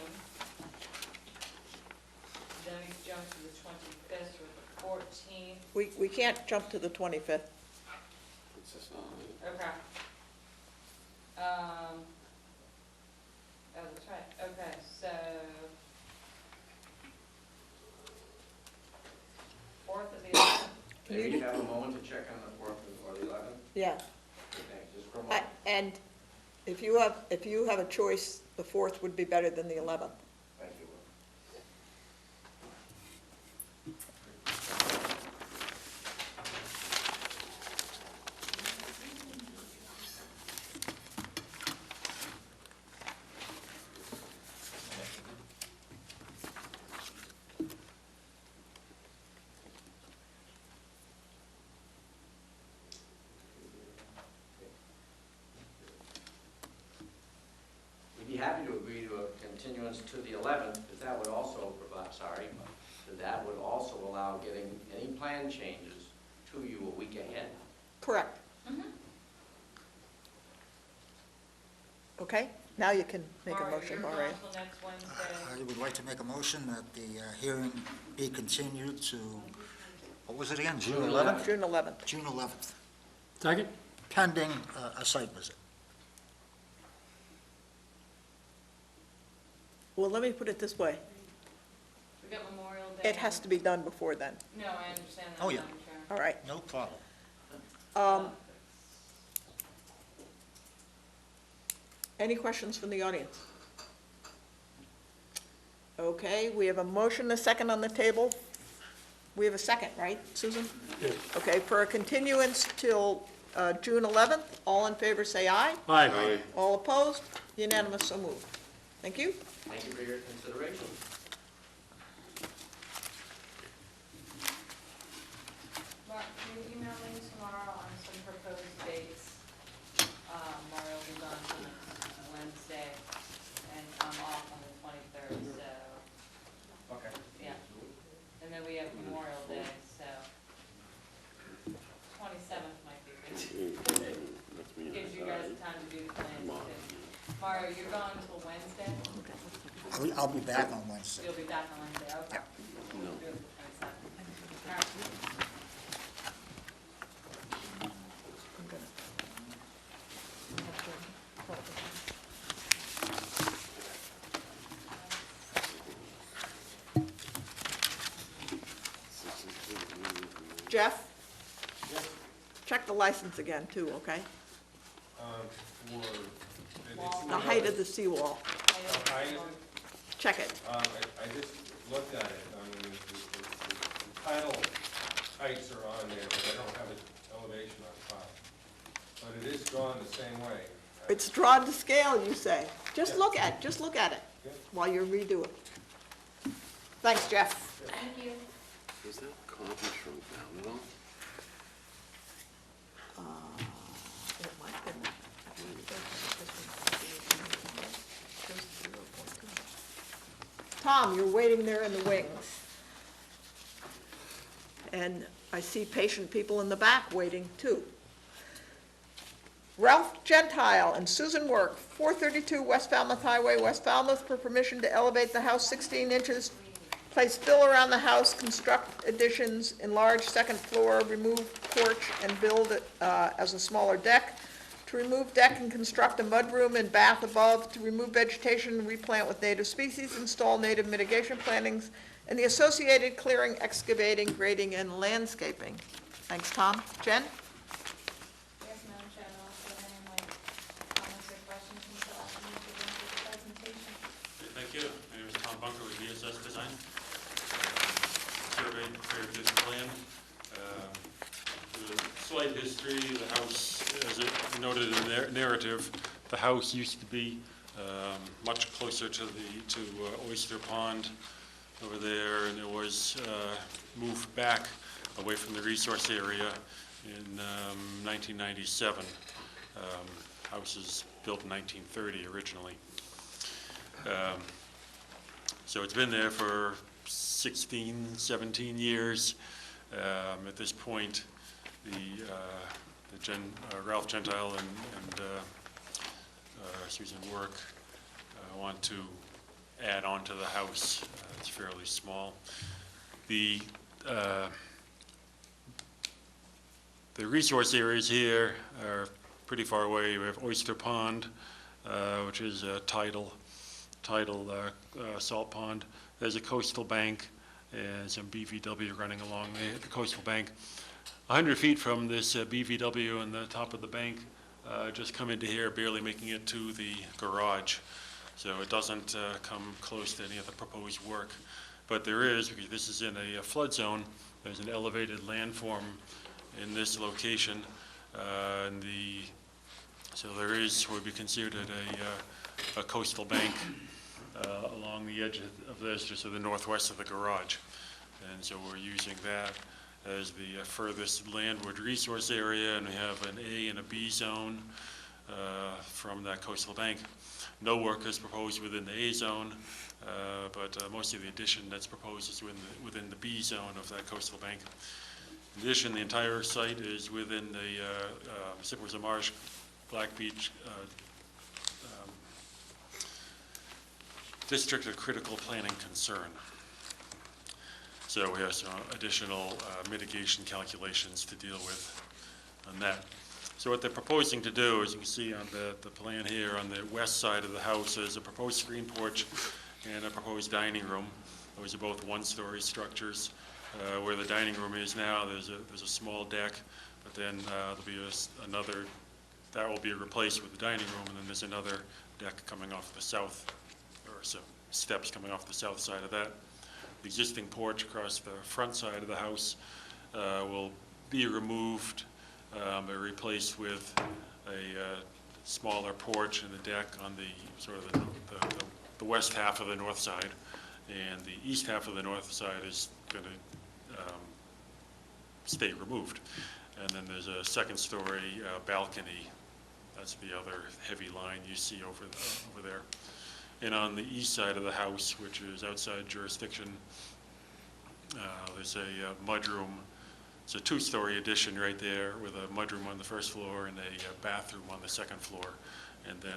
then we jump to the 25th or the 14th. We can't jump to the 25th. It's just not- Okay. Oh, that's right, okay, so. 4th of the 11th. Maybe you have a moment to check on the 4th or the 11th? Yeah. Okay, just for a moment. And if you have a choice, the 4th would be better than the 11th. Thank you. We'd be happy to agree to a continuance to the 11th, because that would also provide, that would also allow getting any plan changes to you a week ahead. Correct. Mm-hmm. Okay, now you can make a motion, You're Mario. gone till next Wednesday. I would like to make a motion that the hearing be continued to, what was it again, June 11th? June 11th. June 11th, Second? pending a site visit. Well, let me put it this way. We got Memorial Day. It has to be done before then. No, I understand that, Oh, yeah. Madam Chair. All right. No problem. Any questions from the audience? Okay, we have a motion, a second on the table. We have a second, right, Susan? Yes. Okay, for a continuance till June 11th. All in favor, say aye. Aye. Aye. All opposed? Unanimous, so moved. Thank you. Thank you for your consideration. Mark, can you email me tomorrow on some proposed dates? Memorial is on Wednesday, and I'm off on the 23rd, so, Okay. yeah. And then we have Memorial Day. Mario, you're gone until Wednesday? I'll be back on Wednesday. You'll be back on Wednesday, okay. We'll do it the 22nd. All right. Jeff? Check the license again too, okay? The height of the seawall. Check it. I just looked at it, I mean, the title heights are on there, but they don't have an elevation on top. But it is drawn the same way. It's drawn to scale, you say. Just look at it while you redo it. Thanks, Jeff. Thank you. Is that copy shrunk down at all? It might have been. Tom, you're waiting there in the wings. And I see patient people in the back waiting too. Ralph Gentile and Susan Work, 432 West Falmouth Highway, West Falmouth, for permission to elevate the house 16 inches, place fill around the house, construct additions, enlarge second floor, remove porch, and build it as a smaller deck. To remove deck and construct a mudroom and bath above, to remove vegetation, replant with native species, install native mitigation plantings, and the associated clearing, excavating, grading, and landscaping. Thanks, Tom. Jen? Yes, Madam Chair, and also any of my comments or questions until after you get into the presentation. Thank you. My name is Tom Bunker with BSS Design. Survey, prepared this plan. The slight history, the house, as it noted in the narrative, the house used to be much closer to Oyster Pond over there, and it was moved back away from the resource area in 1997. House was built in 1930 originally. So it's been there for 16, 17 years. At this point, Ralph Gentile and Susan Work want to add on to the house. It's fairly small. The resource areas here are pretty far away. We have Oyster Pond, which is a tidal salt pond. There's a coastal bank and some BVW running along the coastal bank. 100 feet from this BVW and the top of the bank, just come into here, barely making it to the garage. So it doesn't come close to any of the proposed work. But there is, because this is in a flood zone, there's an elevated landform in this location. So there is, would be considered a coastal bank along the edge of this, just to the northwest of the garage. And so we're using that as the furthest landward resource area, and we have an A and a B zone from that coastal bank. No work is proposed within the A zone, but most of the addition that's proposed is within the B zone of that coastal bank. In addition, the entire site is within the Sipper's Marsh, Black Beach District of Critical Planning Concern. So we have some additional mitigation calculations to deal with on that. So what they're proposing to do, as you can see on the plan here, on the west side of the house, is a proposed screen porch and a proposed dining room. Those are both one-story structures. Where the dining room is now, there's a small deck, but then there'll be another, that will be replaced with the dining room, and then there's another deck coming off the south, or some steps coming off the south side of that. The existing porch across the front side of the house will be removed and replaced with a smaller porch and a deck on the sort of the west half of the north side, and the east half of the north side is going to stay removed. And then there's a second-story balcony. That's the other heavy line you see over there. And on the east side of the house, which is outside jurisdiction, there's a mudroom. It's a two-story addition right there with a mudroom on the first floor and a bathroom on the second floor, and then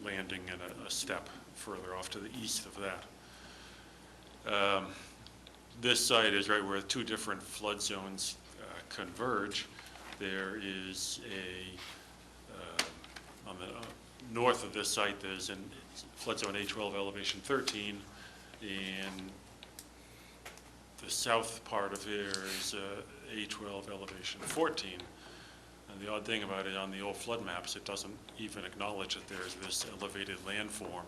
landing and a step further off to the east of that. This site is right where two different flood zones converge. There is on the north of this site, there's a flood zone A12 elevation 13, and the south part of here is A12 elevation 14. And the odd thing about it, on the old flood maps, it doesn't even acknowledge that there's this elevated landform.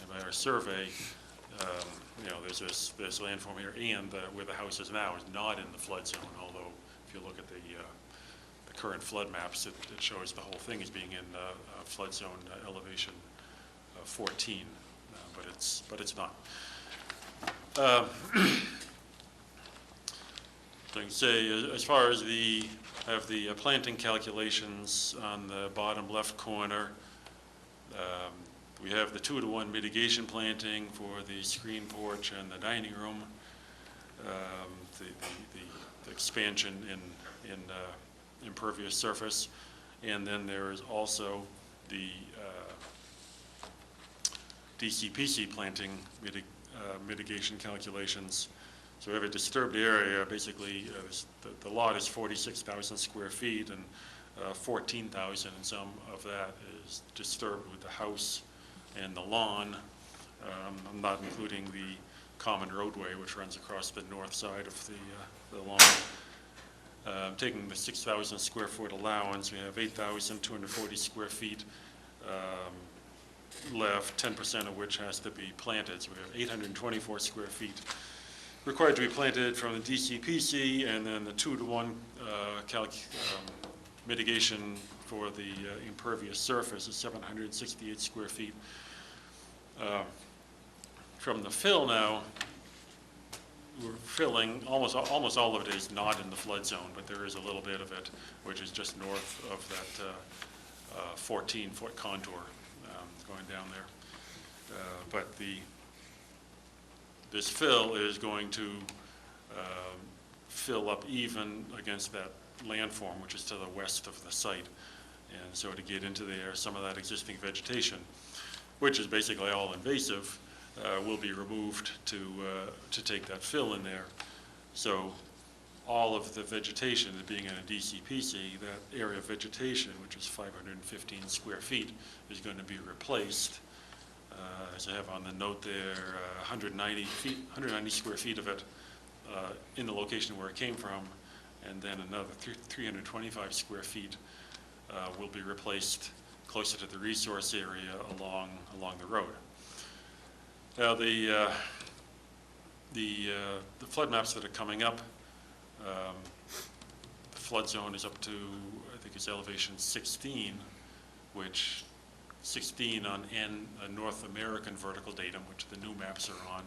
And by our survey, there's this landform here, and where the house is now is not in the flood zone, although if you look at the current flood maps, it shows the whole thing as being in flood zone elevation 14, but it's not. So I can say, as far as the planting calculations on the bottom left corner, we have the 2-to-1 mitigation planting for the screen porch and the dining room, the expansion in impervious surface, and then there is also the DCPC planting mitigation calculations. So we have a disturbed area. Basically, the lot is 46,000 square feet, and 14,000 and some of that is disturbed with the house and the lawn. I'm not including the common roadway, which runs across the north side of the lawn. Taking the 6,000 square foot allowance, we have 8,240 square feet left, 10% of which has to be planted. So we have 824 square feet required to be planted from the DCPC, and then the 2-to-1 mitigation for the impervious surface is 768 square feet. From the fill now, we're filling, almost all of it is not in the flood zone, but there is a little bit of it, which is just north of that 14-foot contour going down there. But this fill is going to fill up even against that landform, which is to the west of the site. And so to get into there, some of that existing vegetation, which is basically all invasive, will be removed to take that fill in there. So all of the vegetation that being in a DCPC, that area of vegetation, which is 515 square feet, is going to be replaced. As I have on the note there, 190 square feet of it in the location where it came from, and then another 325 square feet will be replaced closer to the resource area along the road. Now the flood maps that are coming up, the flood zone is up to, I think it's elevation 16, which 16 on North American vertical datum, which the new maps are on,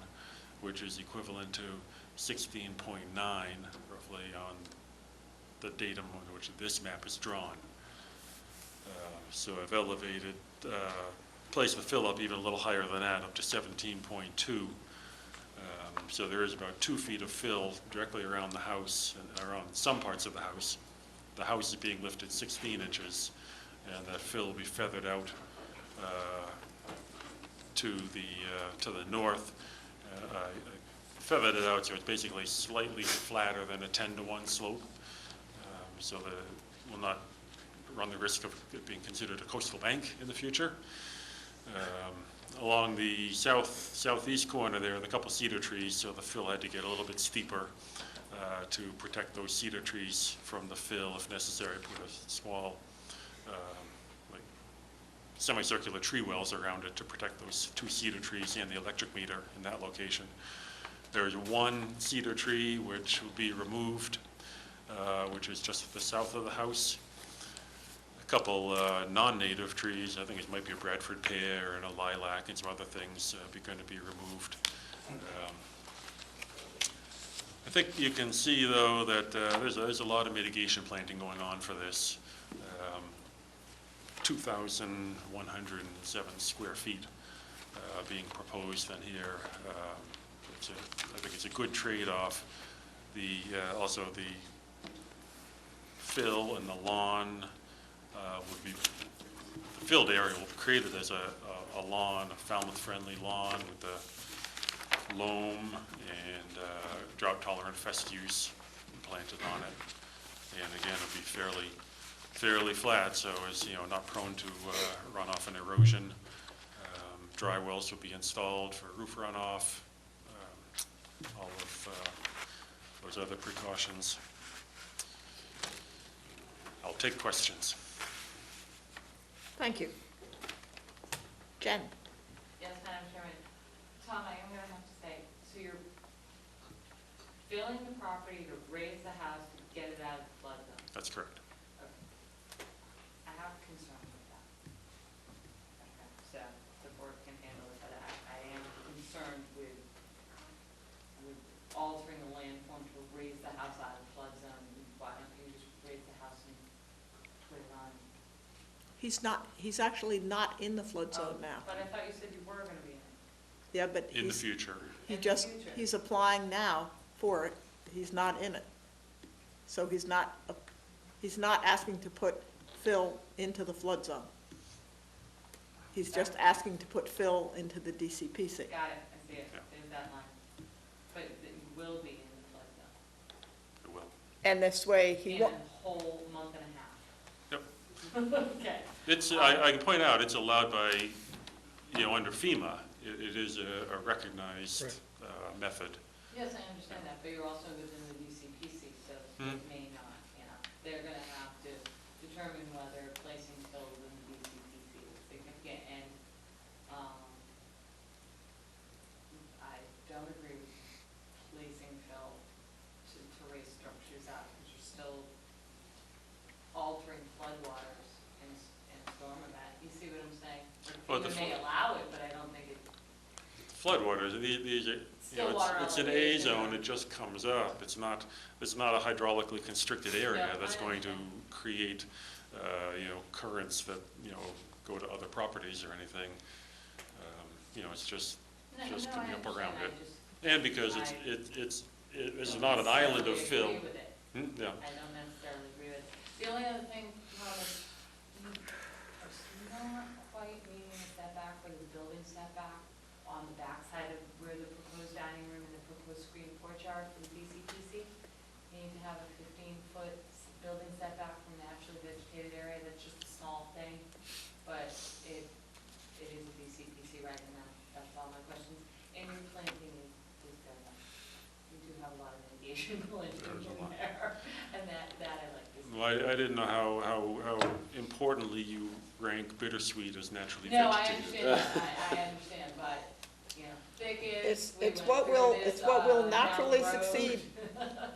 which is equivalent to 16.9 roughly on the datum on which this map is drawn. So I've elevated, placed the fill up even a little higher than that, up to 17.2. So there is about 2 feet of fill directly around the house and around some parts of the house. The house is being lifted 16 inches, and that fill will be feathered out to the north. I feathered it out so it's basically slightly flatter than a 10-to-1 slope, so that it will not run the risk of it being considered a coastal bank in the future. Along the southeast corner there are a couple cedar trees, so the fill had to get a little bit steeper to protect those cedar trees from the fill. If necessary, put a small like semicircular tree wells around it to protect those 2 cedar trees and the electric meter in that location. There is 1 cedar tree which will be removed, which is just to the south of the house. Couple non-native trees, I think it might be a Bradford pear and a lilac and some other things going to be removed. I think you can see though that there's a lot of mitigation planting going on for this. 2,107 square feet being proposed in here. I think it's a good trade-off. Also the fill and the lawn would be, the filled area will be created as a lawn, a Falmouth-friendly lawn with the loam and drought-tolerant fescues planted on it. And again, it'll be fairly flat, so as, not prone to runoff and erosion. Dry wells will be installed for roof runoff, all of those other precautions. I'll take questions. Thank you. Jen? Yes, Madam Chairman. Tom, I am going to have to say, so you're filling the property to raise the house to get it out of the flood zone? That's correct. Okay. I have a concern with that. Okay, so the board can handle it, but I am concerned with altering the land form to raise the house out of the flood zone. Why don't you just raise the house and put it on? He's actually not in the flood zone Oh, now. But I thought you said you were going to be in it. Yeah, but In the future. he's applying now for it. He's not in it. So he's not asking to put fill into the flood zone. He's just asking to put fill into the DCPC. Got it, I see it, there's that line. But it will be in the flood zone. It will. And this way, In a whole month and a half. Yep. Okay. It's, I can point out, it's allowed by, under FEMA. It is a recognized method. Yes, I understand that, but you're also within the DCPC, so it may not, they're gonna have to determine whether placing fill within the DCPC is significant, and, I don't agree with placing fill to raise structures out, because you're still altering floodwaters and storm event. You see what I'm saying? Well, Like, FEMA may allow it, but I don't think it. Floodwaters, these are, Still water it's an A elevation. zone, it just comes up. It's not a hydraulically constricted area No, that's I going to understand. create, currents that, go to other properties or anything. It's just No, coming I up around understand. it. And because it's not an island of fill. Agree with it. Yeah. I don't necessarily agree with it. The only other thing, Tom, is you are not quite meeting the setback for the building setback on the backside of where the proposed dining room and the proposed screened porch are for the DCPC. You need to have a 15-foot building setback from the actually vegetated area. That's just a small thing, but it is a DCPC right now. That's all my questions. And your planting is good enough. You do have a lot of mitigation planting There's a in lot. there, and that I like to see. Well, I didn't know how importantly you rank bittersweet as naturally No, I vegetated. understand that, I understand, but, thickets. we It's went what through will, this, it's what will down the naturally road. succeed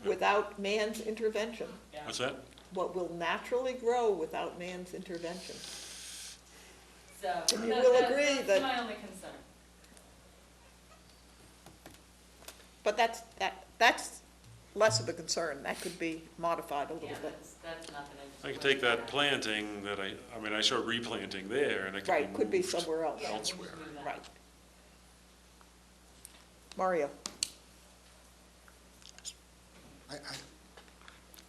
without man's intervention. Yeah. What's that? What will naturally grow without man's intervention. So, And you will agree that's that- my only concern. But that's less of a concern. That could be modified a little Yeah, bit. that's nothing. I can take that planting that I showed replanting there, and it Right, could be moved somewhere else. Yeah, we'll elsewhere. just move that. Right. Mario?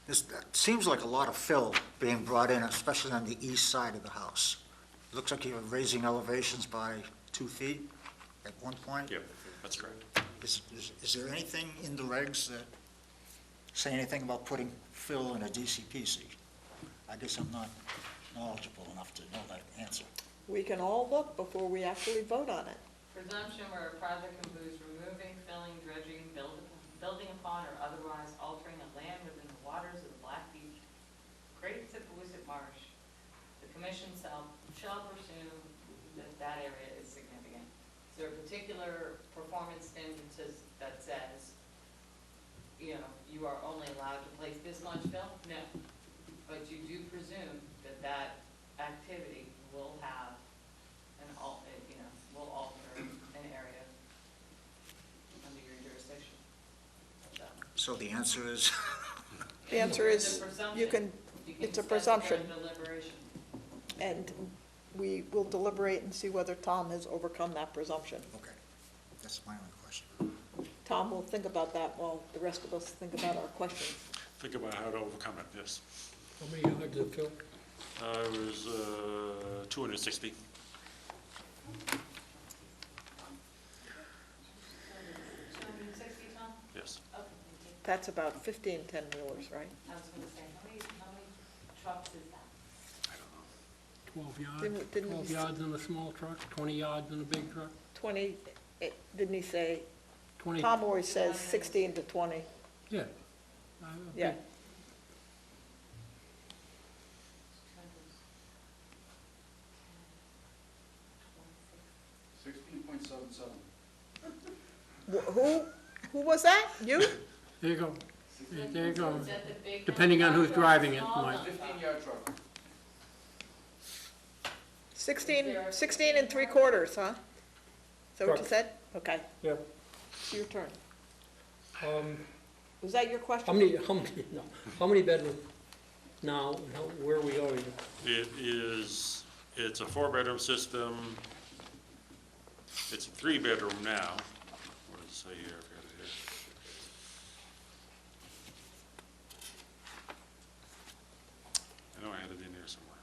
This seems like a lot of fill being brought in, especially on the east side of the house. Looks like you're raising elevations by 2 feet at one point. Yep, that's correct. Is there anything in the regs that say anything about putting fill in a DCPC? I guess I'm not knowledgeable enough to know that answer. We can all look before we actually vote on it. Presumption where a project includes removing, filling, dredging, building upon, or otherwise altering the land within the waters of the Blackfeet, Great Sipawisset Marsh. The commission shall pursue that area is significant. Is there a particular performance standards that says, you are only allowed to place this much fill? No. But you do presume that activity will have will alter an area under your jurisdiction. So the answer is, The answer It's is, a presumption. you can, it's a presumption, Deliberation. and we will deliberate and see whether Tom has overcome that presumption. okay, that's my only question. Tom will think about that while the rest of us think about our questions. Think about how to overcome it, yes. How many yards of fill? It was 260. 260 ton? Yes. Okay, thank you. That's about 15 10-wheelers, right? I was gonna say, how many trucks is that? 12 yards, Didn't 12 we- yards in a small truck, 20 yards in a big truck, 20, didn't he say, 20, Tom always says 16 to 20. yeah. Yeah. Who was that? You? There you go. There you go. Is that the big one? Depending on who's Truck or driving it, small Mike. dump truck? 15-yard truck. 16 and 3/4, huh? Is that what you Correct. said? Okay, Yep. it's your turn. Um, Was that your question? how many bedrooms now, and where are we going? It's a 4-bedroom system. It's a 3-bedroom now. What does it say here? I've got it here. I know I had it in there somewhere.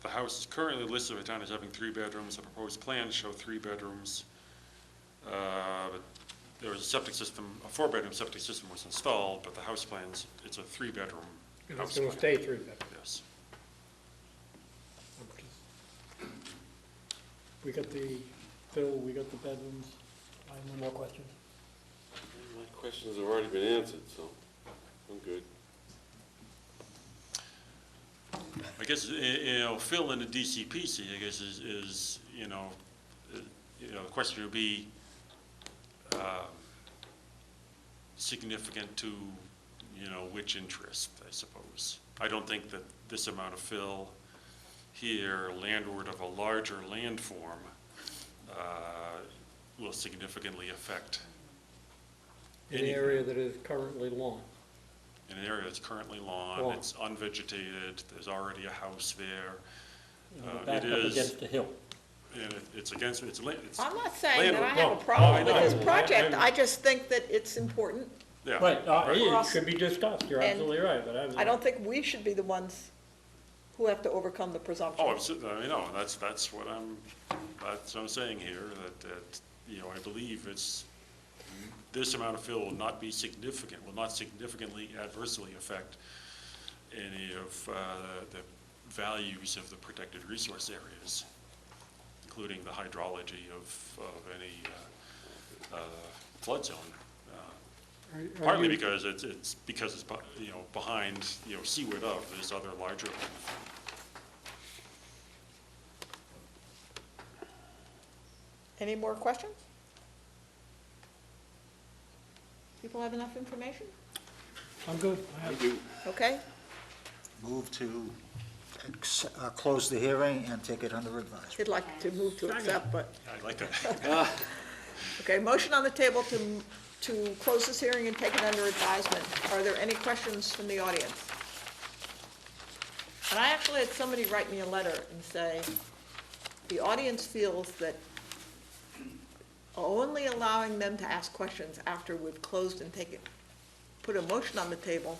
The house is currently listed by town as having 3 bedrooms. The proposed plans show 3 bedrooms. But there was a septic system, a 4-bedroom septic system was installed, but the house plans, it's a 3-bedroom It's house going to plan. stay 3 bedrooms. Yes. We got the bill, we got the bedrooms. I have no more questions. My questions have already been answered, so I'm good. I guess, Phil in the DCPC, I guess, is the question would be significant to, which interest, I suppose. I don't think that this amount of fill here, landward of a larger landform, will significantly affect In the area that is currently lawn. in an area that's currently lawn, Lawn. it's unvegetated, there's already a house there. Backed It up is- against the hill. And it's against, it's I'm not saying that I have a No, problem I with know. this project, I just think that it's important. yeah. Right, right. it should be discussed, you're And absolutely right, but I don't think we should be the ones who have to overcome the presumption. Oh, that's what I'm saying here, that, I believe this amount of fill will not significantly adversely affect any of the values of the protected resource areas, including the hydrology of any flood zone. Partly because it's behind, seaward of this other larger one. Any more questions? People have enough information? I'm good. I have- Okay, Move to close the hearing and take it under advisement. he'd like to move to accept, but, I like that. okay, motion on the table to close this hearing and take it under advisement. Are there any questions from the audience? And I actually had somebody write me a letter and say, the audience feels that only allowing them to ask questions after we've closed and put a motion on the table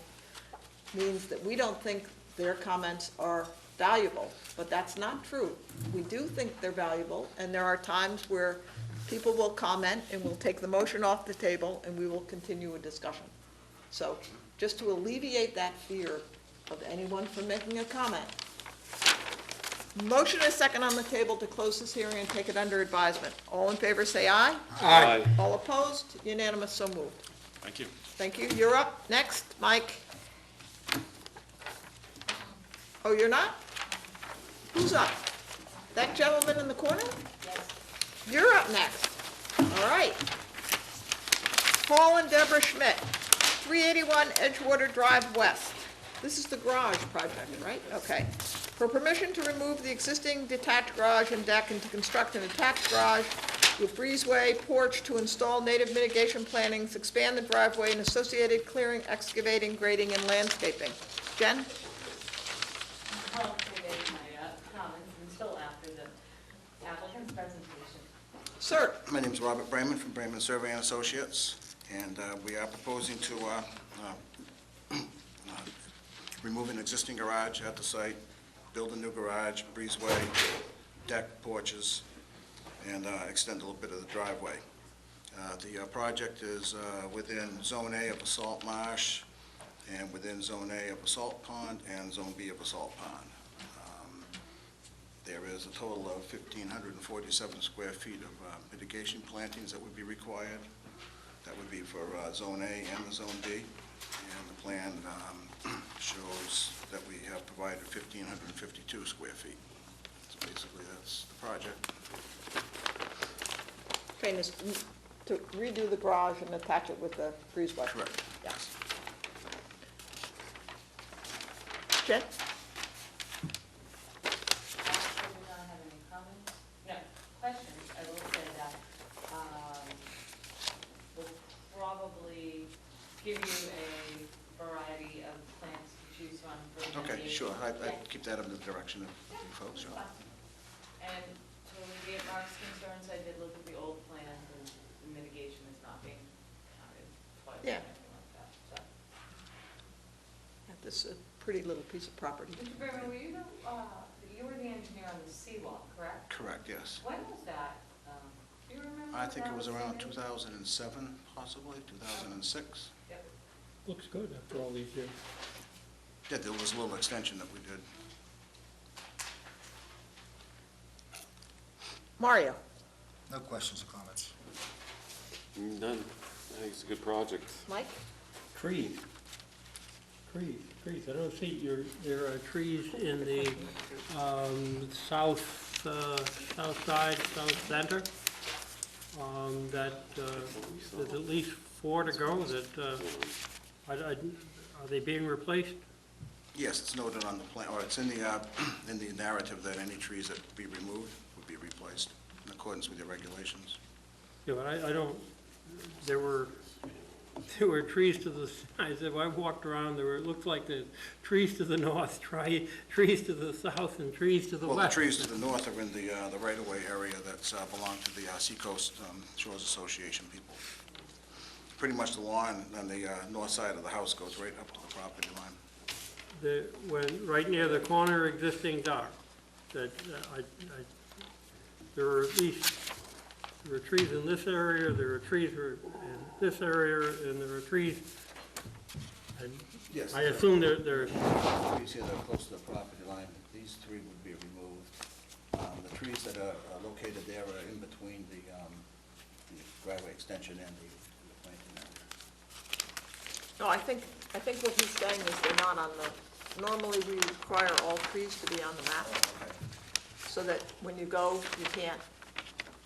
means that we don't think their comments are valuable, but that's not true. We do think they're valuable, and there are times where people will comment, and we'll take the motion off the table, and we will continue a discussion. So, just to alleviate that fear of anyone from making a comment. Motion is second on the table to close this hearing and take it under advisement. All in favor, say aye. Aye. All opposed? Unanimous, so moved. Thank you. Thank you. You're up. Next, Mike. Oh, you're not? Who's up? That gentleman in the corner? Yes. You're up next. All right. Paul and Deborah Schmidt, 381 Edgewater Drive West. This is the garage project, right? Okay. For permission to remove the existing detached garage and deck and to construct an attached garage with breezeway, porch to install native mitigation plantings, expand the driveway and associated clearing, excavating, grading, and landscaping. Jen? won't make my comments until after the applicant's presentation. Sir? My name's Robert Brayman from Brayman Survey and Associates, and we are proposing to remove an existing garage at the site, build a new garage, breezeway, deck, porches, and extend a little bit of the driveway. The project is within Zone A of a salt marsh, and within Zone A of a salt pond, and Zone B of a salt pond. There is a total of 1,547 square feet of mitigation plantings that would be required. That would be for Zone A and the Zone B. And the plan shows that we have provided 1,552 square feet. So basically, that's the project. Okay, and it's to redo the garage and attach it with the breezeway? Correct. Yes. Jen? I do not have any comments, no, questions. I will say that, we'll probably give you a variety of plans to choose from for the Okay, mitigation. sure. I Yeah. keep that under the direction of you folks, sure. And to alleviate Mark's concerns, I did look at the old plans, and the mitigation is not being counted twice or Yeah. anything like that, so. This is a pretty little piece of property. Mr. Berman, you were the engineer on the seawall, correct? Correct, yes. When was that? Do you remember? I think it when was that around submitted? 2007, possibly, 2006. Yep. Looks good after all these years. Yeah, there was a little extension that we did. Mario? No questions or comments. None. I think it's a good project. Mike? Trees. Trees. I don't see, there are trees in the south side, south center. There's at least 4 to go that, are they being replaced? Yes, it's noted on the plan, or it's in the narrative that any trees that be removed would be replaced in accordance with your regulations. Yeah, but I don't, there were trees to the, I walked around, it looked like the trees to the north, trees to the south, and trees to the Well, the west. trees to the north are in the right-of-way area that's belong to the Seacoast Shores Association people. Pretty much the lawn on the north side of the house goes right up to the property line. Right near the corner existing dock, that, there are at least, there are trees in this area, there are trees in this area, and there are trees, and Yes. I assume they're, Trees here that are close to the property line, these 3 would be removed. The trees that are located there are in between the driveway extension and the planting area. No, I think what he's saying is they're not on the, normally we require all trees to be on the map, Okay. so that when you go, you can't.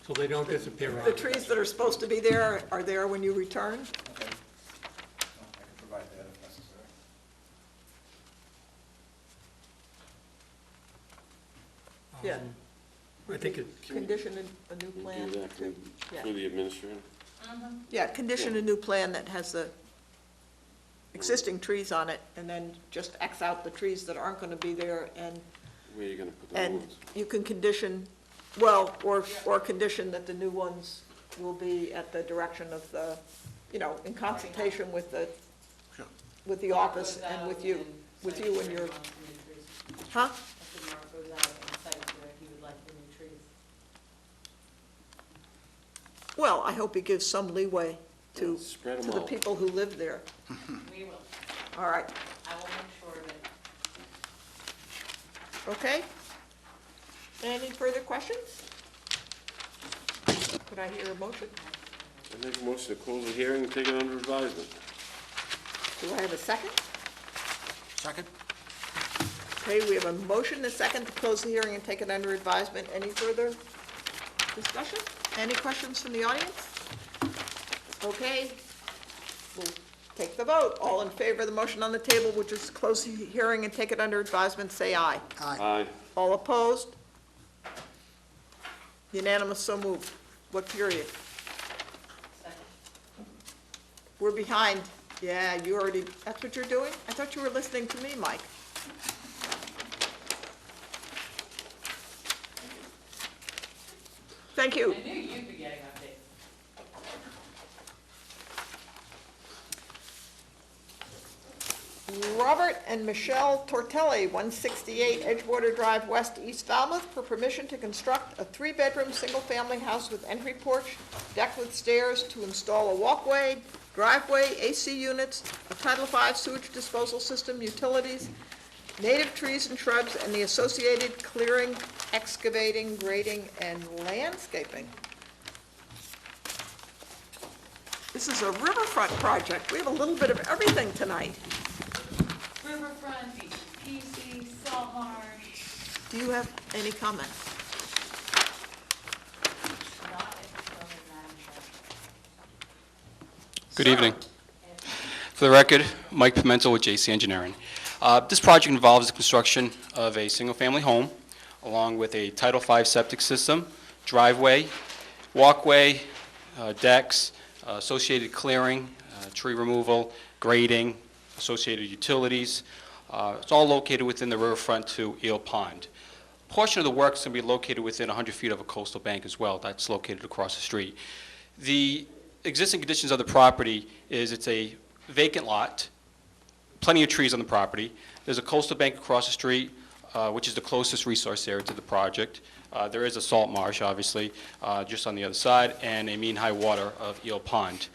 so they don't disappear out. The trees that are supposed to be there are there when you return? Okay. I can provide that if necessary. Yeah. I think it, Condition a new We'll plan? do that to- yeah. for the administrator. Yeah, condition a new plan that has the existing trees on it, and then just X out the trees that aren't gonna be there, and Where are you gonna put the new And ones? you can condition, well, or condition that the new ones will be at the direction of the, in consultation with the, Sure. with the office and with you and your, huh? I said Mark goes out and sites where he would like the new trees. Well, I hope he gives some leeway to, Spread 'em to the out. people who live there. We will. All right, I will make sure that okay? Any further questions? Could I hear a motion? I make a motion to close the hearing and take it under advisement. Do I have a second? Second? Okay, we have a motion, and a second to close the hearing and take it under advisement. Any further discussion? Any questions from the audience? Okay, we'll take the vote. All in favor of the motion on the table, which is close the hearing and take it under advisement, say aye. Aye. All opposed? Unanimous, so moved. What period? second. We're behind. Yeah, you already, that's what you're doing? I thought you were listening to me, Mike. Thank you. I knew you'd be getting updates. Robert and Michelle Tortelli, 168 Edgewater Drive West, East Falmouth, for permission to construct a 3-bedroom, single-family house with entry porch, deck with stairs, to install a walkway, driveway, AC units, a Title V sewage disposal system, utilities, native trees and shrubs, and the associated clearing, excavating, grading, and landscaping. This is a riverfront project. We have a little bit of everything tonight. Riverfront, BCPC, salt marsh. Do you have any comments? Not at the moment, Madam Chair. Good evening. For the record, Mike Pimentel with JC Engineering. This project involves the construction of a single-family home along with a Title V septic system, driveway, walkway, decks, associated clearing, tree removal, grading, associated utilities. It's all located within the riverfront to Eel Pond. A portion of the work is going to be located within 100 feet of a coastal bank as well. That's located across the street. The existing conditions of the property is it's a vacant lot, plenty of trees on the property. There's a coastal bank across the street, which is the closest resource area to the project. There is a salt marsh, obviously, just on the other side, and a mean high water of Eel Pond.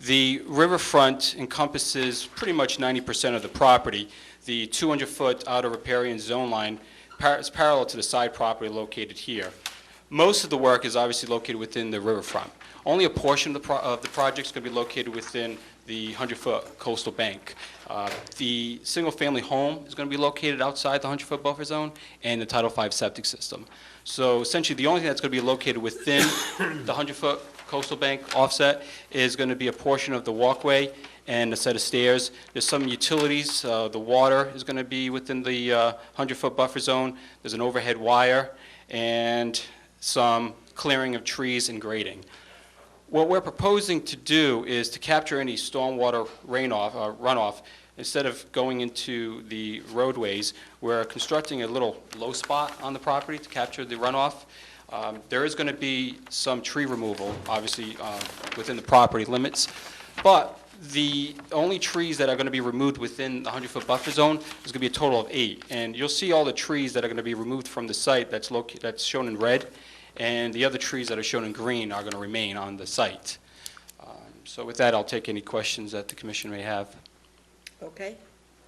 The riverfront encompasses pretty much 90% of the property. The 200-foot outer riparian zone line is parallel to the side property located here. Most of the work is obviously located within the riverfront. Only a portion of the project is going to be located within the 100-foot coastal bank. The single-family home is going to be located outside the 100-foot buffer zone and the Title V septic system. So essentially, the only thing that's going to be located within the 100-foot coastal bank offset is going to be a portion of the walkway and a set of stairs. There's some utilities. The water is going to be within the 100-foot buffer zone. There's an overhead wire and some clearing of trees and grading. What we're proposing to do is to capture any stormwater runoff. Instead of going into the roadways, we're constructing a little low spot on the property to capture the runoff. There is going to be some tree removal, obviously, within the property limits, but the only trees that are going to be removed within the 100-foot buffer zone is going to be a total of 8. And you'll see all the trees that are going to be removed from the site that's shown in red, and the other trees that are shown in green are going to remain on the site. So with that, I'll take any questions that the commission may have. Okay.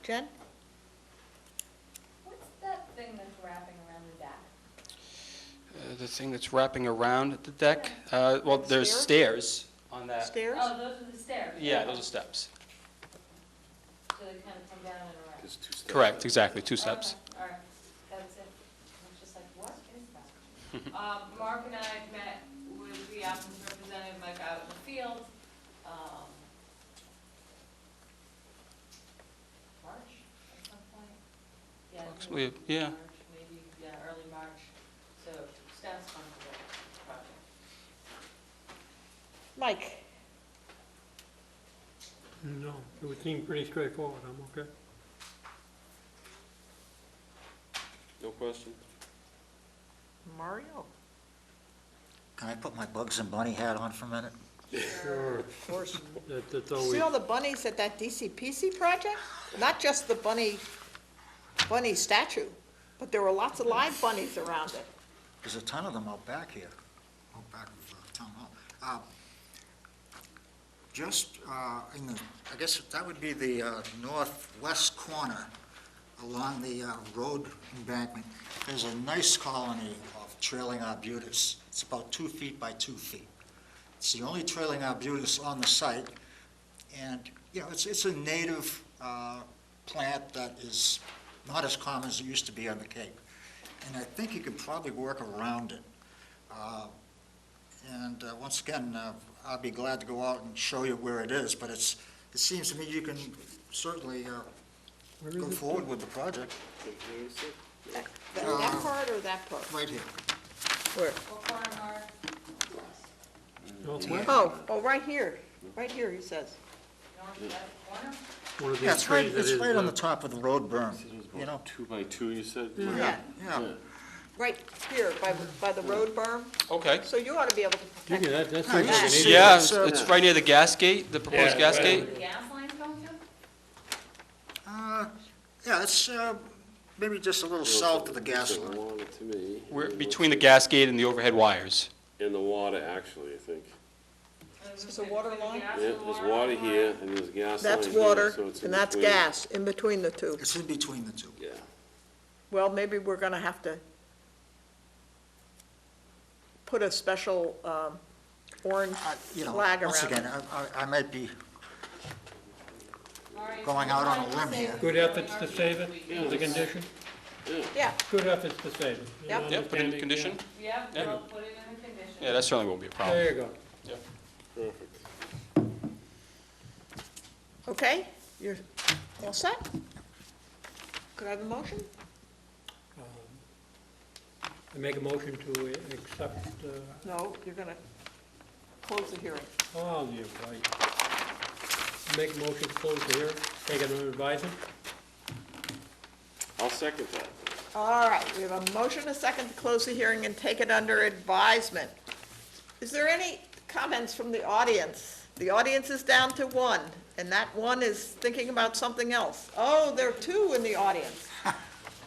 Jen? What's that thing that's wrapping around the deck? The thing that's wrapping around the deck, well, there's stairs on that. Stairs? Oh, those are the stairs? Yeah, those are steps. So they kind of come down and around? There's 2 steps. Correct, exactly, 2 steps. Okay, all right, that was it. I was just like, what is that? Mark and I met with the applicant's representative, like, out in the field, March at some point? Yeah, I think it was Approximately, yeah. March, maybe, yeah, early March, so staff's comfortable with the project. Mike? No, it would seem pretty straightforward. I'm okay. No question? Mario? Can I put my Bugs and Bunny hat on for a minute? Sure. Of course. That's See always, all the bunnies at that DCPC project? Not just the bunny statue, but there were lots of live bunnies around it. There's a ton of them out back here, out back of Town Hall. Just in the, I guess that would be the northwest corner along the road embankment. There's a nice colony of trailing arbutus. It's about 2 feet by 2 feet. It's the only trailing arbutus on the site, and you know it's a native plant that is not as common as it used to be on the Cape. And I think you could probably work around it. Once again, I'll be glad to go out and show you where it is, but it seems to me you can certainly go forward with the project. That part or that part? Right here. Where? What corner, Mark? northwest, Oh, right here, he says. Northwest corner? one of Yeah, these it's right, trees that it's is, right on the top of the road berm, you know? 2 by 2, you said? Yeah. Yeah. right here by the road berm, Okay. so you ought to be able to protect it. That's No, what you you should need. see Yeah, it. it's right near the gas gate, the proposed Yeah, gas right. gate. The gas lines going to? Yeah, it's maybe just a little south of the gas The line. water to me. We're between the gas gate and the overhead wires. And the water, actually, I think. Is this a water line? Yeah, there's water here, and there's gas line That's here, water, so it's in and that's between. gas, in between the two. It's in between the two. Yeah. Well, maybe we're gonna have to put a special, orange You know, flag once around again, it. I might be going out on a limb here. Good efforts to save it as a condition? Yeah, Good efforts to save it. You Yep. know, Yeah, put it in understanding, condition. Yeah, Yeah. we'll put it in the condition. Yeah, that certainly won't be a yeah. problem. There you go. Perfect. okay, you're all set? Could I have a motion? I make a motion to accept, No, you're gonna close the hearing. oh, you're right. Make a motion to close the hearing, take it under advisement. I'll second that. All right, we have a motion, a second to close the hearing and take it under advisement. Is there any comments from the audience? The audience is down to one, and that one is thinking about something else. Oh, there are two in the audience.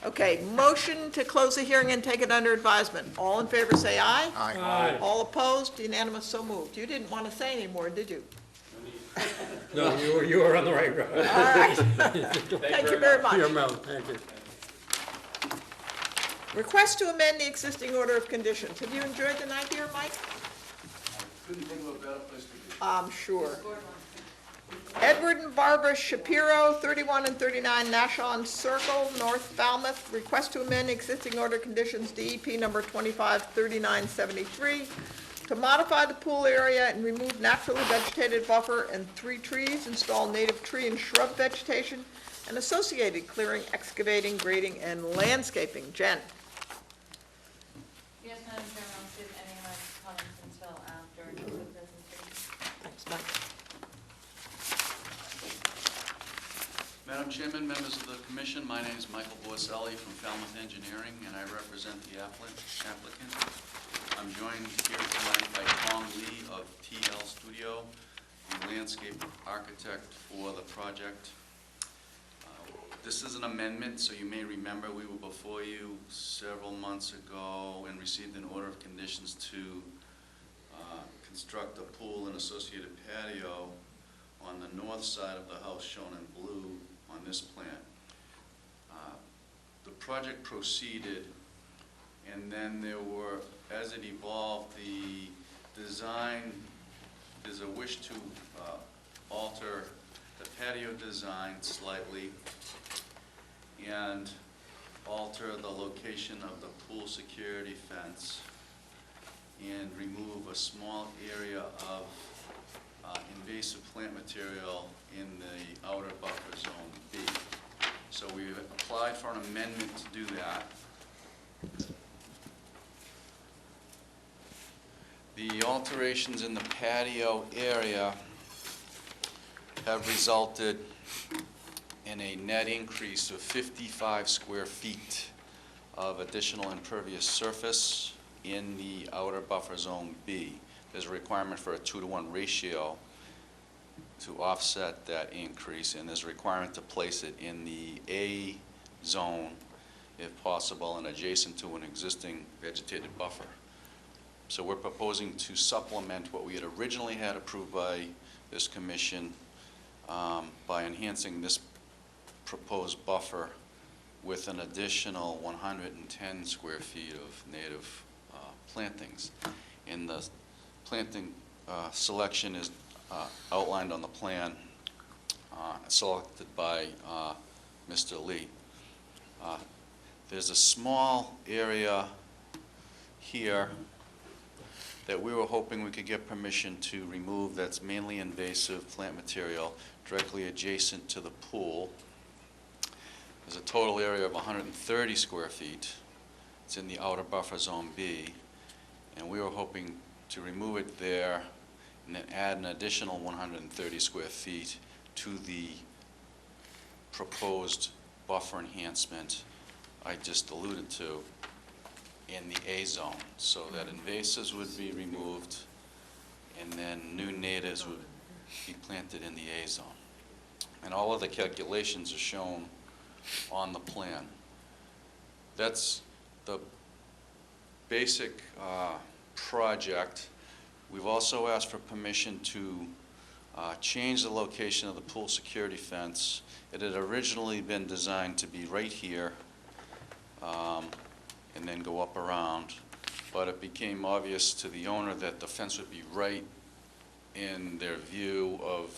Okay, motion to close the hearing and take it under advisement. All in favor, say aye. Aye. All opposed, unanimous, so moved. You didn't want to say any more, did you? No, you were on the right road. All right. Thank you very much. Your mouth, thank you. Request to amend the existing order of conditions. Have you enjoyed the night here, Mike? Couldn't think of a better place to be. I'm sure. Edward and Barbara Shapiro, 31 and 39 Nashon Circle, North Falmouth. Request to amend existing order conditions, DEP number 253973, to modify the pool area and remove naturally vegetated buffer and 3 trees, install native tree and shrub vegetation, and associated clearing, excavating, grading, and landscaping. Jen? Yes, Madam Chairman, I'll skip any of my comments until after the presentation. Thanks, Mike. Madam Chairman, members of the commission, my name is Michael Borselli from Falmouth Engineering, and I represent the applicant. I'm joined here tonight by Tom Lee of TL Studio, the landscape architect for the project. This is an amendment, so you may remember we were before you several months ago and received an order of conditions to construct a pool and associated patio on the north side of the house shown in blue on this plan. The project proceeded, and then there were, as it evolved, the design, there's a wish to alter the patio design slightly and alter the location of the pool security fence and remove a small area of invasive plant material in the outer buffer zone B. So we applied for an amendment to do that. The alterations in the patio area have resulted in a net increase of 55 square feet of additional impervious surface in the outer buffer zone B. There's a requirement for a 2-to-1 ratio to offset that increase, and there's a requirement to place it in the A zone, if possible, and adjacent to an existing vegetated buffer. So we're proposing to supplement what we had originally had approved by this commission by enhancing this proposed buffer with an additional 110 square feet of native plantings. And the planting selection is outlined on the plan, selected by Mr. Lee. There's a small area here that we were hoping we could get permission to remove that's mainly invasive plant material directly adjacent to the pool. There's a total area of 130 square feet. It's in the outer buffer zone B, and we were hoping to remove it there and then add an additional 130 square feet to the proposed buffer enhancement I just alluded to. in the A zone, so that invasives would be removed, and then new natives would be planted in the A zone. And all of the calculations are shown on the plan. That's the basic project. We've also asked for permission to change the location of the pool security fence. It had originally been designed to be right here and then go up around, but it became obvious to the owner that the fence would be right in their view of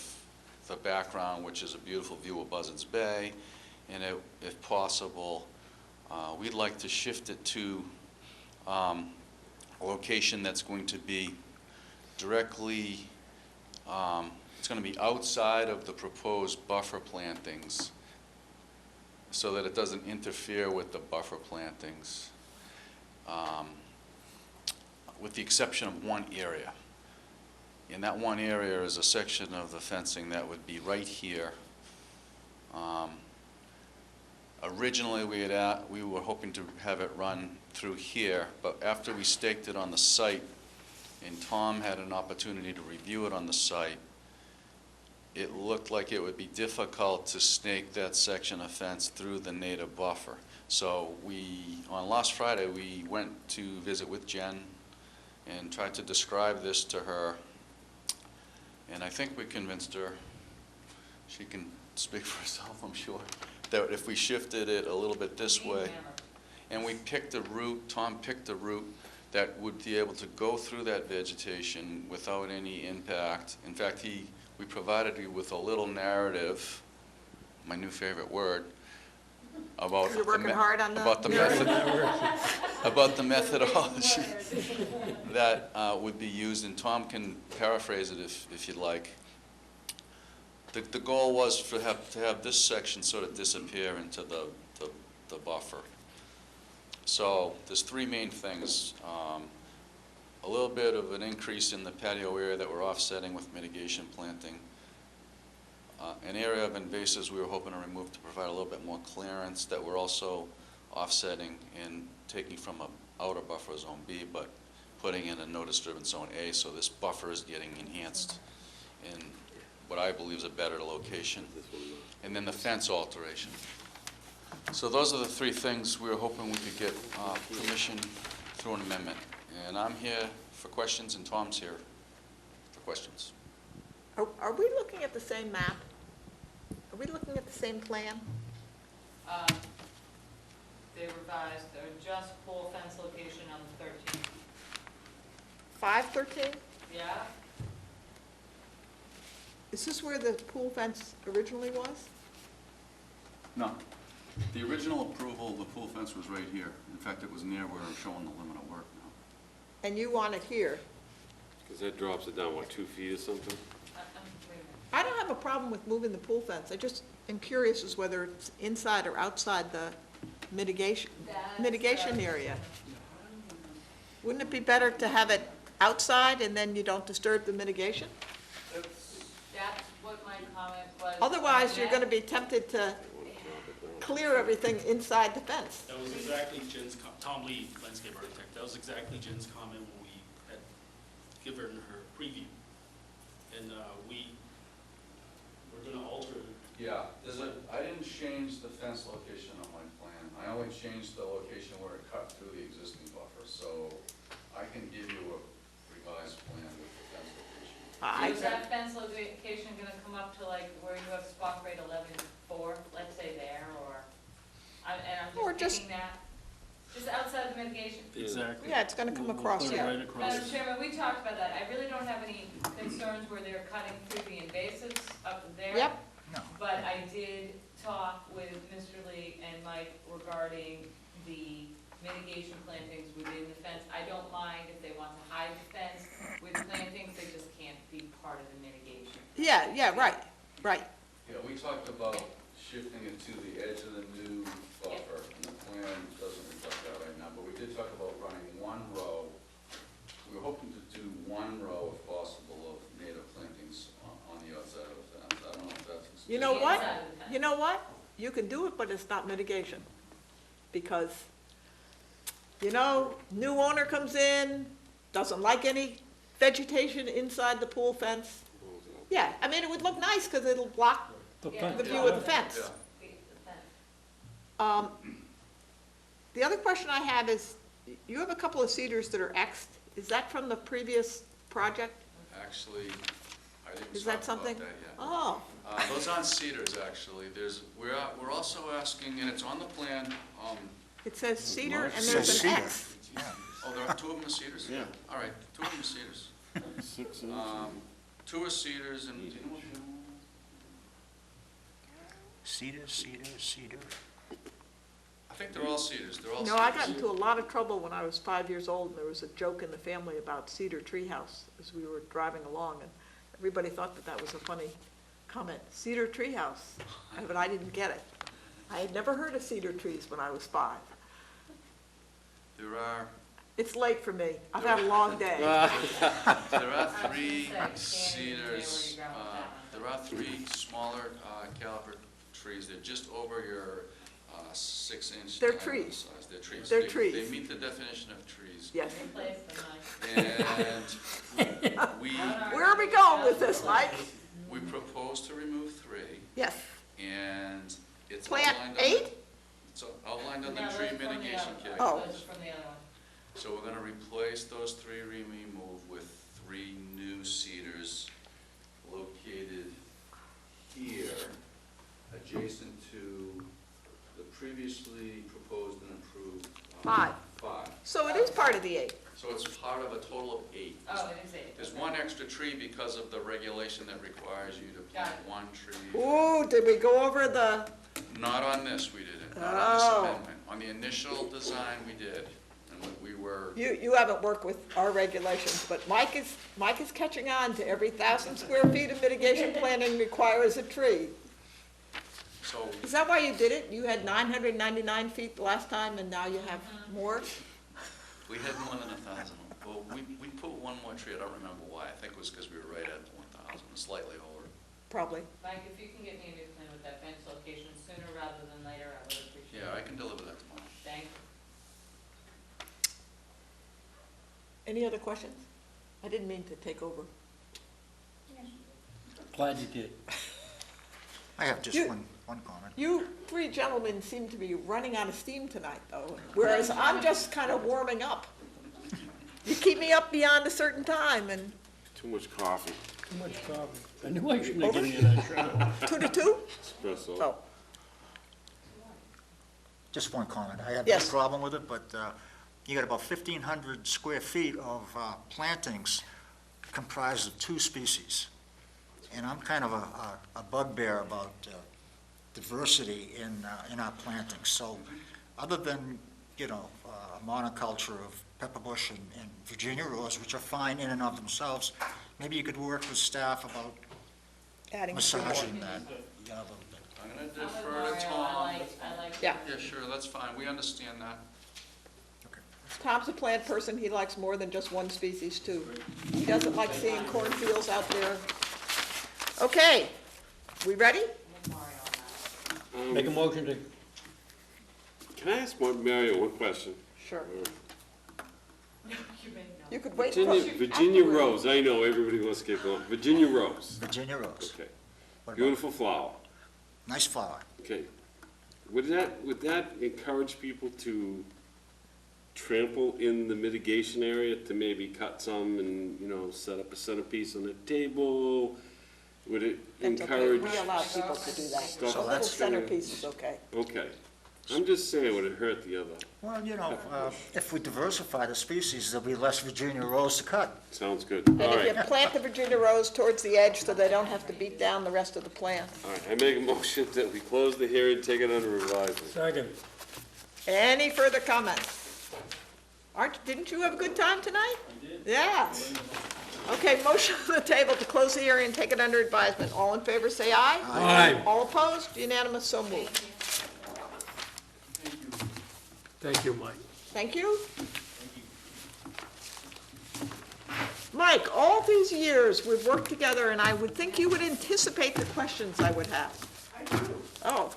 the background, which is a beautiful view of Buzzards Bay, and if possible, we'd like to shift it to a location that's going to be directly, it's going to be outside of the proposed buffer plantings so that it doesn't interfere with the buffer plantings, with the exception of one area. And that one area is a section of the fencing that would be right here. Originally, we were hoping to have it run through here, but after we staked it on the site, and Tom had an opportunity to review it on the site, it looked like it would be difficult to snake that section of fence through the native buffer. So on last Friday, we went to visit with Jen and tried to describe this to her, and I think we convinced her, she can speak for herself, I'm sure, that if we shifted it a little bit this way, and we picked a route, Tom picked a route that would be able to go through that vegetation without any impact. In fact, we provided you with a little narrative, my new favorite word, about You're working hard on about the methodology that would be used, and Tom can paraphrase it if you'd like. The goal was to have this section sort of disappear into the buffer. So there's three main things. A little bit of an increase in the patio area that we're offsetting with mitigation planting. An area of invasives we were hoping to remove to provide a little bit more clearance that we're also offsetting and taking from an outer buffer zone B, but putting in a no disturbance zone A, so this buffer is getting enhanced in what I believe is a better location. And then the fence alteration. So those are the three things we were hoping we could get permission through an amendment. And I'm here for questions, and Tom's here for questions. Are we looking at the same map? Are we looking at the same plan? They revised, they're just pool fence location on the 13th. 513? Yeah? Is this where the pool fence originally was? No. The original approval, the pool fence was right here. In fact, it was near where I'm showing the limit of work now. And you want it here? Because that drops it down, what, 2 feet or something? Wait a minute. I don't have a problem with moving the pool fence. I just am curious as whether it's inside or outside the mitigation area. Wouldn't it be better to have it outside and then you don't disturb the mitigation? That's what my comment was. Otherwise, you're going to be tempted to clear everything inside the fence. That was exactly Jen's, Tom Lee, landscape architect, that was exactly Jen's comment when we had given her preview. And we're gonna alter. Yeah, I didn't change the fence location on my plan. I only changed the location where it cut through the existing buffer. So I can give you a revised plan with the fence location. Is that fence location gonna come up to like where you have spot grade 11.4, let's say there, or, I'm just picking that, just outside the mitigation? Exactly. Yeah, it's going to come across We'll put it here. right across. Madam Chairman, we talked about that. I really don't have any concerns where they're cutting through the invasives up there. Yep. But I did talk with Mr. Lee and Mike regarding the mitigation plantings within the fence. I don't mind if they want to hide the fence with plantings, they just can't be part of the mitigation. Yeah, right. Yeah, we talked about shifting it to the edge of the new buffer, and the plan doesn't reflect that right now, but we did talk about running one row. We were hoping to do one row, if possible, of native plantings on the outside of the fence. I don't know if that's... You know what? You know what? You can do it, but it's not mitigation. Because you know, new owner comes in, doesn't like any vegetation inside the pool fence. Yeah, I mean, it would look nice because it'll block The Yeah. fence. the view of the fence. Yeah. The other question I have is, you have a couple of cedars that are Xed. Is that from the previous project? Actually, I didn't Is talk that about something? that yet. Oh, Those aren't cedars, actually. We're also asking, and it's on the plan, it says cedar and Says there's an cedar. X. oh, there are two of them are cedars? Yeah. All right, two of them are cedars. 6 inches. Two are cedars, and do you know what the- Cedar, cedar, cedar. I think they're all cedars, they're all No, cedars. I got into a lot of trouble when I was 5 years old, and there was a joke in the family about cedar treehouse as we were driving along, and everybody thought that that was a funny comment, cedar treehouse, but I didn't get it. I had never heard of cedar trees when I was 5. There are, It's late for me. I've had a long day. there are I was three gonna say, can't even cedars, say where you're going with that one. there are three smaller caliper trees, they're just over your 6-inch They're diameter trees. size. They're trees. They're They- trees. They meet the definition of trees. Yes. Replace them, Mike. And we, Where are we going with this, Mike? we propose to remove 3, Yes. and it's Plant outlined on 8? the, it's outlined on No, the those tree are from the mitigation other- kit. Oh. Those are from the other one. So we're gonna replace those 3 remove with 3 new cedars located here, adjacent to the previously proposed and approved. 5. 5. So it is part of the 8. So it's part of a total of 8. Oh, it is 8. There's one extra tree because of the regulation that requires you to Got plant it. 1 tree. Ooh, did we go over the, Not on this, we didn't, not on this Oh. amendment. On the initial design, we did, and we were, you haven't worked with our regulations, but Mike is catching on to every 1,000 square feet of mitigation planning requires a tree. so, Is that why you did it? You had 999 feet the last time, and now you have more? we had more than 1,000. Well, we put one more tree, I don't remember why. I think it was because we were right at 1,000, slightly over. Probably. Mike, if you can get me a new plan with that fence location sooner rather than later, I would appreciate it. Yeah, I can deliver that tomorrow. Thank you. Any other questions? I didn't mean to take over. Glad you did. I have just You- one comment. You 3 gentlemen seem to be running out of steam tonight, though, whereas I'm just kind of warming up. You keep me up beyond a certain time, and Too much coffee. Too much coffee. I knew I shouldn't have given you that shot. 2 to 2? Espresso. Oh, Just one comment. I have Yes. no problem with it, but you got about 1,500 square feet of plantings comprised of 2 species. And I'm kind of a bugbear about diversity in our plantings. So other than, you know, a monoculture of pepperbush and Virginia rose, which are fine in and of themselves, maybe you could work with staff about adding some more. massaging that, you know, a little bit. I'm gonna I'm with defer Mario, to Tom. I like. Yeah. Yeah, sure, that's fine, we understand that. Tom's a plant person, he likes more than just one species, too. He doesn't like seeing cornfields out there. Okay, we ready? I'm with Mario on that. Make a motion to, Can I ask Mario one question? Sure. You may know. You could wait. Virginia rose, I know, everybody wants to get going. Virginia rose, Virginia rose. okay. What about- Beautiful flower, Nice flower. okay. Would that encourage people to trample in the mitigation area to maybe cut some and, you know, set up a centerpiece on the table? Would it That's okay. encourage? We allow people to do that. Stuff A little that's gonna- centerpiece is okay. Okay. I'm just saying, would it hurt the other? Well, you know, if we diversify the species, there'll be less Virginia rose to cut. Sounds good. And All if you right, plant the Virginia rose towards the edge so they don't have to beat down the rest of the plant. all right. I make a motion that we close the hearing, take it under advisement. second. Any further comments? Didn't you have a good time tonight? I did. Yeah. Okay, motion on the table to close the hearing and take it under advisement. All in favor, say aye. Aye. All opposed? Unanimous, so moved. Thank you, Mike. Thank you. Mike, all these years we've worked together, and I would think you would anticipate the questions I would have. I do. Oh,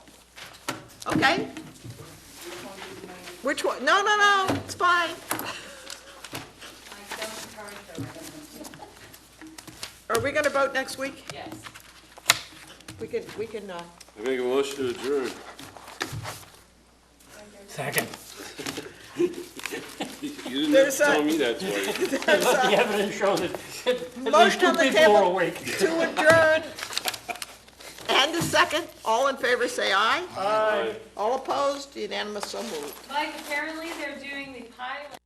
okay. Which one? No, it's fine. I don't encourage over. Are we gonna vote next week? Yes. We can, I make a motion to adjourn. Second. You didn't have There's to tell a- me that twice. there's The a evidence shows that at least motion two on the people are table awake. to adjourn. And a second. All in favor, say aye. Aye. All opposed, unanimous, so moved. Mike, apparently they're doing the pilot